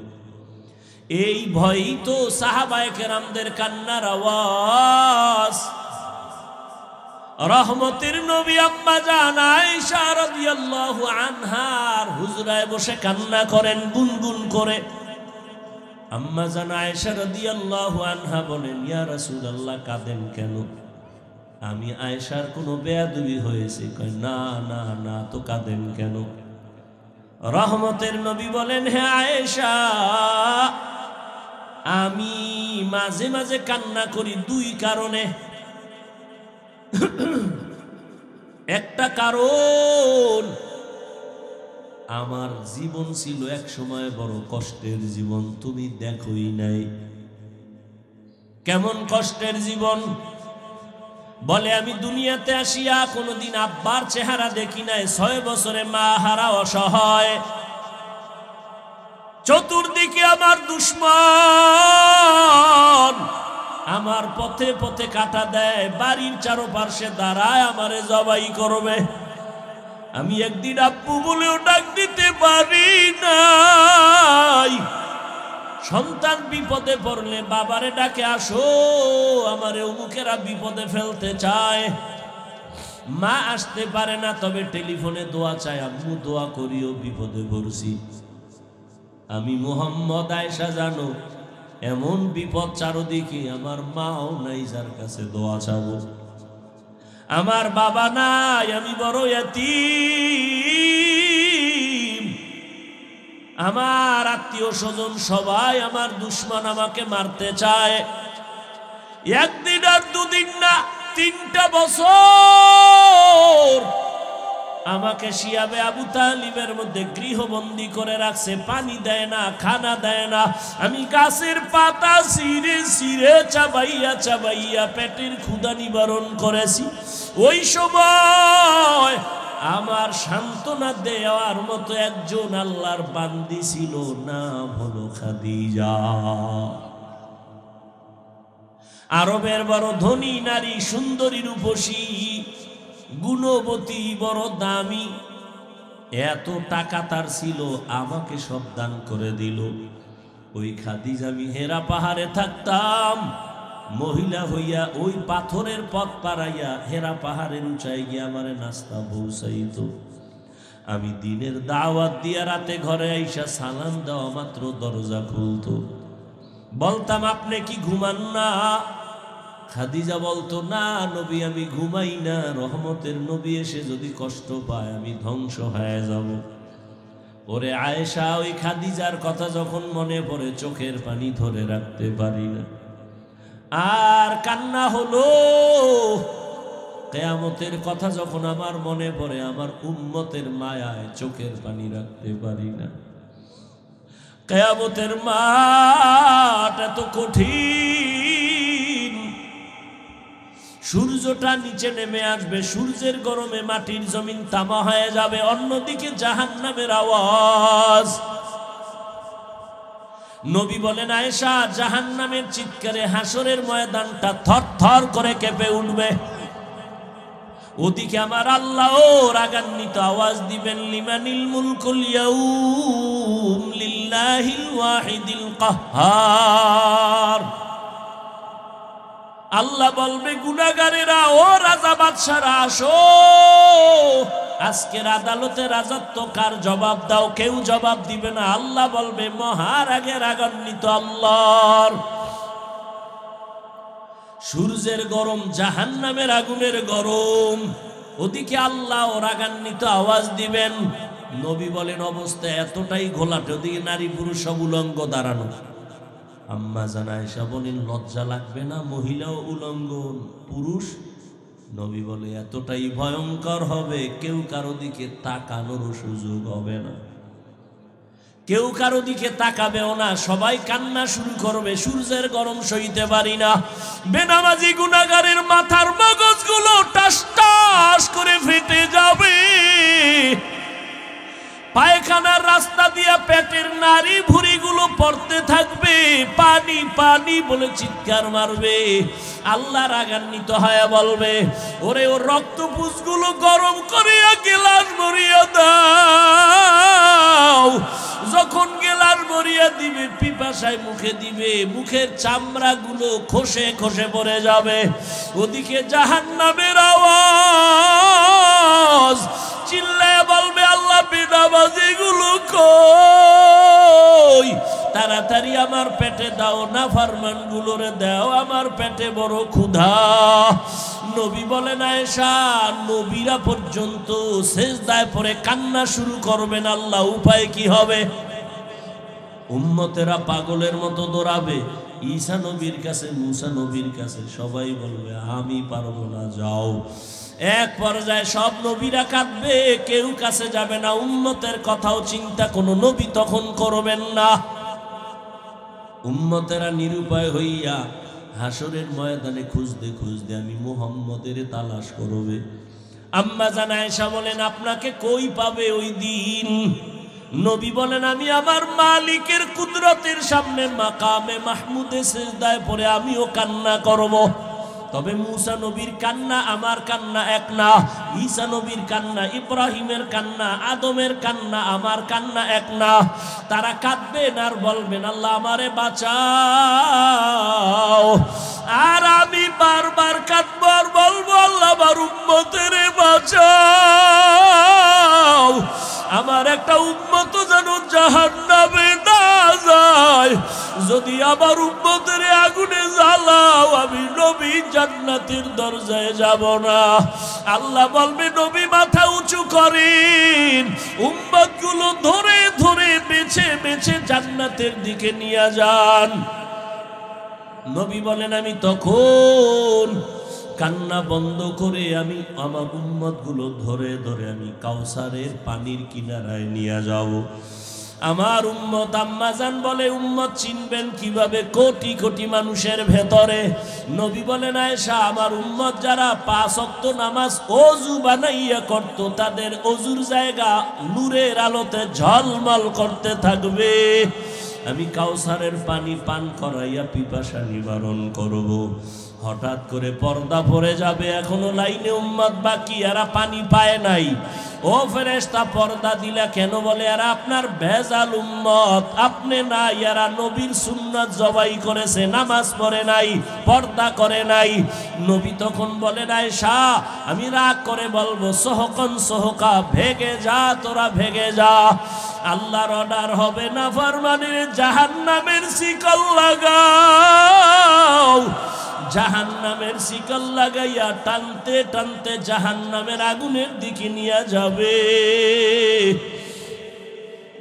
এই ভয়ই তো সাহাবায়ে কেরামদের কান্নার আওয়াজ। রহমতের নবী আম্মা জান আয়েশা রাদিয়াল্লাহু আনহার হুজরায় বসে কান্না করেন গুনগুন করে। আম্মা জান আয়েশা রাদিয়াল্লাহু আনহা বলেন, ইয়া রাসূলুল্লাহ, কাঁদেন কেন? আমি আয়েশার কোনো বেয়াদবি হয়েছে? কয় না না না, তো কাঁদেন কেন? রহমতের নবী বলেন, হে আয়েশা, আমি মাঝে মাঝে কান্না করি দুই কারণে। একটা কারণ, আমার জীবন ছিল এক সময় বড় কষ্টের জীবন, তুমি দেখোই নাই। কেমন কষ্টের জীবন? বলে, আমি দুনিয়াতে আসিয়া কোনোদিন আব্বার চেহারা দেখি নাই, 6 বছরে মা হারা অসহায়, চতুর্দিকে আমার দুশ্মন আমার পথে পথে কাটা দেয়, বাড়ির চারপাশে দাঁড়ায় আমারে জবাই করবে। আমি একদিন আব্বু বলেও ডাক দিতে পারি নাই। সন্তান বিপদে পড়লে বাবারে ডাকে, আসো, আমারে অমুকেরা বিপদে ফেলতে চায়। মা আসতে পারে না, তবে টেলিফোনে দোয়া চায়, আম্মু দোয়া করিও, বিপদে পড়ছি। আমি মুহাম্মদ, আয়েশা জানো, এমন বিপদ চারদিকে, আমার মাও নাই যার কাছে দোয়া চাবো। আমার বাবা নাই, আমি বড় ইয়াতীম। আমার আত্মীয় স্বজন সবাই আমার দুশ্মন, আমাকে মারতে চায়। একদিন আর দুদিন না, 3টা বছর আমাকে শিয়াবে আবু তালিবের মধ্যে গৃহবন্দী করে রাখছে। পানি দেয় না, খানা দেয় না। আমি গাছের পাতা ছিঁড়ে ছিঁড়ে চাবাইয়া চাবাইয়া পেটের ক্ষুধা নিবারণ করেছি। ওই সময় আমার সান্ত্বনা দেওয়ার মতো একজন আল্লাহর বান্দি ছিল, নাম হলো খাদিজা। আরবের বড় ধনী নারী, সুন্দরী রূপসী, গুণবতী, বড় দামি। এত টাকা তার ছিল, আমাকে সব দান করে দিল। ওই খাদিজা, আমি হেরা পাহাড়ে থাকতাম, মহিলা হইয়া ওই পাথরের পথ পাড়াইয়া হেরা পাহাড়ের উঁচাই গিয়ে আমারে নাস্তা পৌঁছাইত। আমি দিনের দাওয়াত দিয়া রাতে ঘরে আইসা সালাম দেওয়া মাত্র দরজা খুলত। বলতাম, আপনি কি ঘুমান না? খাদিজা বলতো, না নবী, আমি ঘুমাই না। রহমতের নবী এসে যদি কষ্ট পায়, আমি ধ্বংস হয়ে যাব। ওরে আয়েশা, ওই খাদিজার কথা যখন মনে পড়ে, চোখের পানি ধরে রাখতে পারি না। আর কান্না হলো। কিয়ামতের কথা যখন আমার মনে পড়ে, আমার উম্মতের মায়ায় চোখের পানি রাখতে পারি না। কিয়ামতের মাঠ এত কঠিন। সূর্যটা নিচে নেমে আসবে, সূর্যের গরমে মাটির জমিন তামা হয়ে যাবে। অন্যদিকে জাহান্নামের আওয়াজ। নবী বলেন, আয়েশা, জাহান্নামের চিৎকারে হাসরের ময়দানটা থরথর করে কেঁপে উঠবে। ওদিকে আমার আল্লাহ রাগান্বিত আওয়াজ দিবেন, লিমানিল মুলকুল ইয়াউম লিল্লাহিল ওয়াহিদিল কাহ্হার। আল্লাহ বলবে, গুনাহগারেরা, ও রাজা বাদশারা, আসো, আজকের আদালতে রাজত্ব কার, জবাব দাও। কেউ জবাব দিবে না। আল্লাহ বলবে, মহারাগে রাগান্বিত আল্লাহর। সূর্যের গরম, জাহান্নামের আগুনের গরম। ওদিকে আল্লাহ রাগান্বিত আওয়াজ দিবেন, নবী বলেন অবস্থা এতটাই ঘোলাটে, ওদিকে নারী পুরুষ সব উলঙ্গ দাঁড়ানো। আম্মা জান আয়েশা বলেন লজ্জা লাগবে না মহিলাও উলঙ্গ পুরুষ? নবী বলে এতটাই ভয়ঙ্কর হবে কেউ কারো দিকে তাকানোর সুযোগ হবে না, কেউ কারো দিকে তাকাবেও না, সবাই কান্না শুরু করবে। সূর্যের গরম সইতে পারি না, বেনামাজি গুনাহগারের মাথার মগজগুলো টাস টাস করে ফেটে যাবে, পায়খানার রাস্তা দিয়া পেটের নারী ভুঁড়িগুলো পড়তে থাকবে, পানি পানি বলে চিৎকার মারবে। আল্লাহ রাগান্বিত হয়ে বলবে ওরে ওর রক্তপুঞ্জগুলো গরম করিয়া গেলাস ভরিয়া দাও। যখন গেলাস ভরিয়া দিবে পিপাসায় মুখে দিবে, মুখের চামড়াগুলো খসে খসে পড়ে যাবে। ওদিকে জাহান্নামের আওয়াজ, চিল্লায় বলবে আল্লাহ বেনামাজিগুলো কই, তাড়াতাড়ি আমার পেটে দাও, নাফরমানগুলোরে দাও, আমার পেটে বড় ক্ষুধা। নবী বলেন আয়েশা নবীরা পর্যন্ত সেজদায় পড়ে কান্না শুরু করবেন, আল্লাহ উপায় কি হবে? উম্মতেরা পাগলের মতো দৌড়াবে ঈসা নবীর কাছে, মুসা নবীর কাছে, সবাই বলবে আমি পারবো না, যাও। এক পর্যায়ে সব নবীরা কাঁদবে, কেউ কাছে যাবে না, উম্মতের কথাও চিন্তা কোনো নবী তখন করবেন না। উম্মতেরা নিরুপায় হইয়া হাসরের ময়দানে খুঁজতে খুঁজতে আমি মুহাম্মদের তালাশ করবে। আম্মা জান আয়েশা বলেন আপনাকে কই পাবে ওই দিন? নবী বলেন আমি আমার মালিকের কুদরতের সামনে মাকামে মাহমুদে সিজদায় পড়ে আমিও কান্না করব। তবে মুসা নবীর কান্না আমার কান্না এক না, ঈসা নবীর কান্না, ইব্রাহিমের কান্না, আদমের কান্না, আমার কান্না এক না। তারা কাঁদবেন আর বলবেন আল্লাহ আমারে বাঁচাও, আর আমি বারবার কাঁদবো আর বলবো আল্লাহ আমার উম্মতের বাঁচাও। আমার একটা উম্মত যেন জাহান্নামে না যায়, যদি আমার উম্মতের আগুনে জ্বালাও আমি নবী জান্নাতের দরজায় যাব না। আল্লাহ বলবে নবী মাথা উঁচু করেন, উম্মতগুলো ধরে ধরে বেছে বেছে জান্নাতের দিকে নিয়ে যান। নবী বলেন আমি তখন কান্না বন্ধ করে আমি আমার উম্মতগুলো ধরে ধরে আমি কাউসারের পানির কিনারায় নিয়ে যাব। আমার উম্মত আম্মা জান বলে উম্মত চিনবেন কিভাবে? কোটি কোটি মানুষের ভেতরে। নবী বলেন আয়েশা আমার উম্মত যারা 5 ওয়াক্ত নামাজ ওযু বানাইয়া করত, তাদের ওযুর জায়গা নূরের আলোতে ঝলমল করতে থাকবে। আমি কাউসারের পানি পান করাইয়া পিপাসা নিবারণ করব। হঠাৎ করে পর্দা পড়ে যাবে, এখনো লাইনে উম্মত বাকি, এরা পানি পায় নাই। ও ফেরেশতা পর্দা দিলা কেন? বলে এরা আপনার ভেজাল উম্মত, আপনি না, এরা নবীর সুন্নাত জবাই করেছে, নামাজ পড়ে নাই, পর্দা করে নাই। নবী তখন বলেন আয়েশা আমি রাগ করে বলবো সহকন সহকা, ভেগে যা তোরা ভেগে যা। আল্লাহর অর্ডার হবে না ফরমানের জাহান্নামের শিকল লাগাও। জাহান্নামের শিকল লাগাইয়া টানতে টানতে জাহান্নামের আগুনের দিকে নিয়ে যাবে।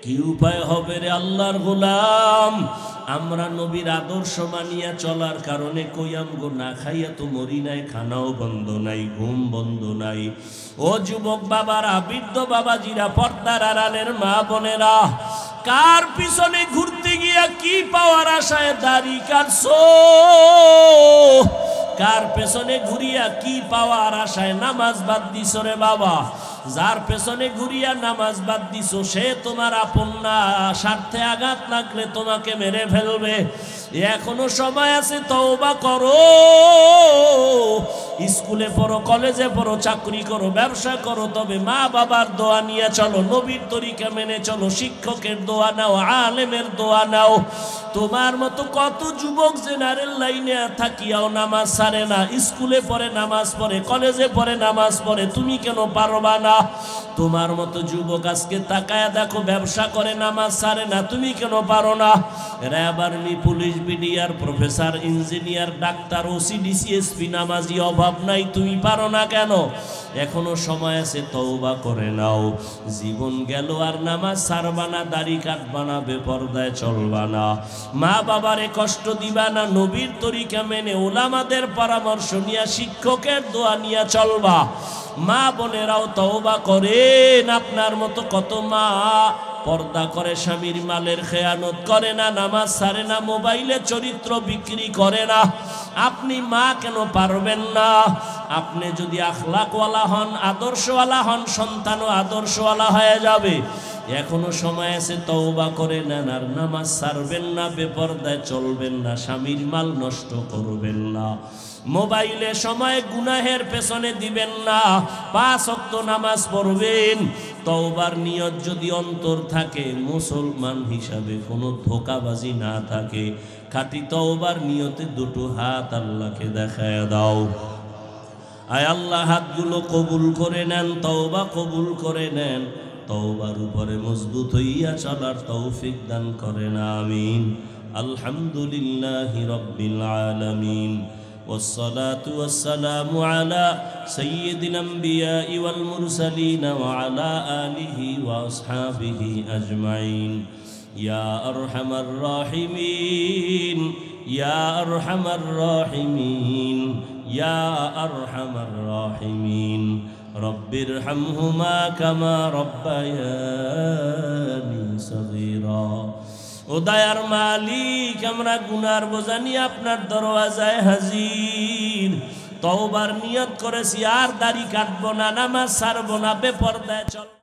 কি উপায় হবে রে আল্লাহর গোলাম? আমরা নবীর আদর্শ মানিয়া চলার কারণে কইয়াম গো না খাইয়া তো মরি নাই, খানাও বন্ধ নাই, ঘুম বন্ধ নাই। ও যুবক বাবারা, বৃদ্ধ বাবাজিরা, পর্দার আড়ালের মা বোনেরা, কার পিছনে ঘুরতে গিয়া কি পাওয়ার আশায় দাড়ি কাটছো? কার পেছনে ঘুরিয়া কি পাওয়ার আশায় নামাজ বাদ দিছো রে বাবা? যার পেছনে ঘুরিয়া নামাজ বাদ দিছো সে তোমার আপন না, স্বার্থে আঘাত লাগলে তোমাকে মেরে ফেলবে। এখনো সময় আছে, তওবা করো। স্কুলে পড়ো, কলেজে পড়ো, চাকরি করো, ব্যবসা করো, তবে মা বাবার দোয়া নিয়ে চলো, নবীর তরিকা মেনে চলো, শিক্ষকের দোয়া নাও, আলেমের দোয়া নাও। তোমার মতো কত যুবক জেনারেল লাইনে থাকিয়াও নামাজ ছাড়ে না, স্কুলে পড়ে নামাজ পড়ে, কলেজে পড়ে নামাজ পড়ে, তুমি কেন পারবা না? তোমার মতো যুবক আজকে তাকায়া দেখো ব্যবসা করে নামাজ ছাড়ে না, তুমি কেন পারো না? RAB, army, police, BDR, professor, engineer, doctor, OC, DC, SP নামাজি অভাব নাই, তুমি পারো না কেন? এখনো সময় আছে, তওবা করে নাও। জীবন গেল আর নামাজ ছাড়বা না, দাড়ি কাটবা না, বেপরদায় চলবা না, মা বাবারে কষ্ট দিবা না, নবীর তরিকা মেনে ওলামাদের পরামর্শ নিয়া শিক্ষকের দোয়া নিয়া চলবা। মা বোনেরাও তওবা করেন। আপনার মতো কত মা পর্দা করে, স্বামীর মালের খেয়ানত করে না, নামাজ ছাড়ে না, মোবাইলে চরিত্র বিক্রি করে না। আপনি মা কেন পারবেন না? আপনি যদি আখলাকওয়ালা হন, আদর্শওয়ালা হন, সন্তানও আদর্শওয়ালা হয়ে যাবে। এখনো সময় আছে, তওবা করে নেন আর নামাজ ছাড়বেন না, বেপরদায় চলবেন না, স্বামীর মাল নষ্ট করবেন না, মোবাইলে সময় গুনাহের পেছনে দিবেন না, 5 ওয়াক্ত নামাজ পড়বেন। তওবার নিয়ত যদি অন্তর থাকে, মুসলমান হিসাবে কোনো ধোঁকাবাজি না থাকে, খাঁটি তওবার নিয়তে দুটো হাত আল্লাহকে দেখায় দাও। আয় আল্লাহ, হাতগুলো কবুল করে নেন, তওবা কবুল করে নেন, তওবার উপরে মজবুত হইয়া চলার তৌফিক দান করেন, আমিন। আলহামদুলিল্লাহি রাব্বিল আলামিন, والصلاة والسلام على سيد الأنبياء والمرسلين وعلى آله وأصحابه أجمعين. يا أرحم الراحمين، يا أرحم الراحمين، يا أرحم الراحمين. رب ارحمهما كما ربياني صغيرا. ও দয়ার মালিক, আমরা গুনার বোঝা নিয়ে আপনার দরওয়াজায় হাজির। তওবার নিয়ত করেছি, আর দাড়ি কাটবো না, নামাজ ছাড়বো না, বেপরদায় চল।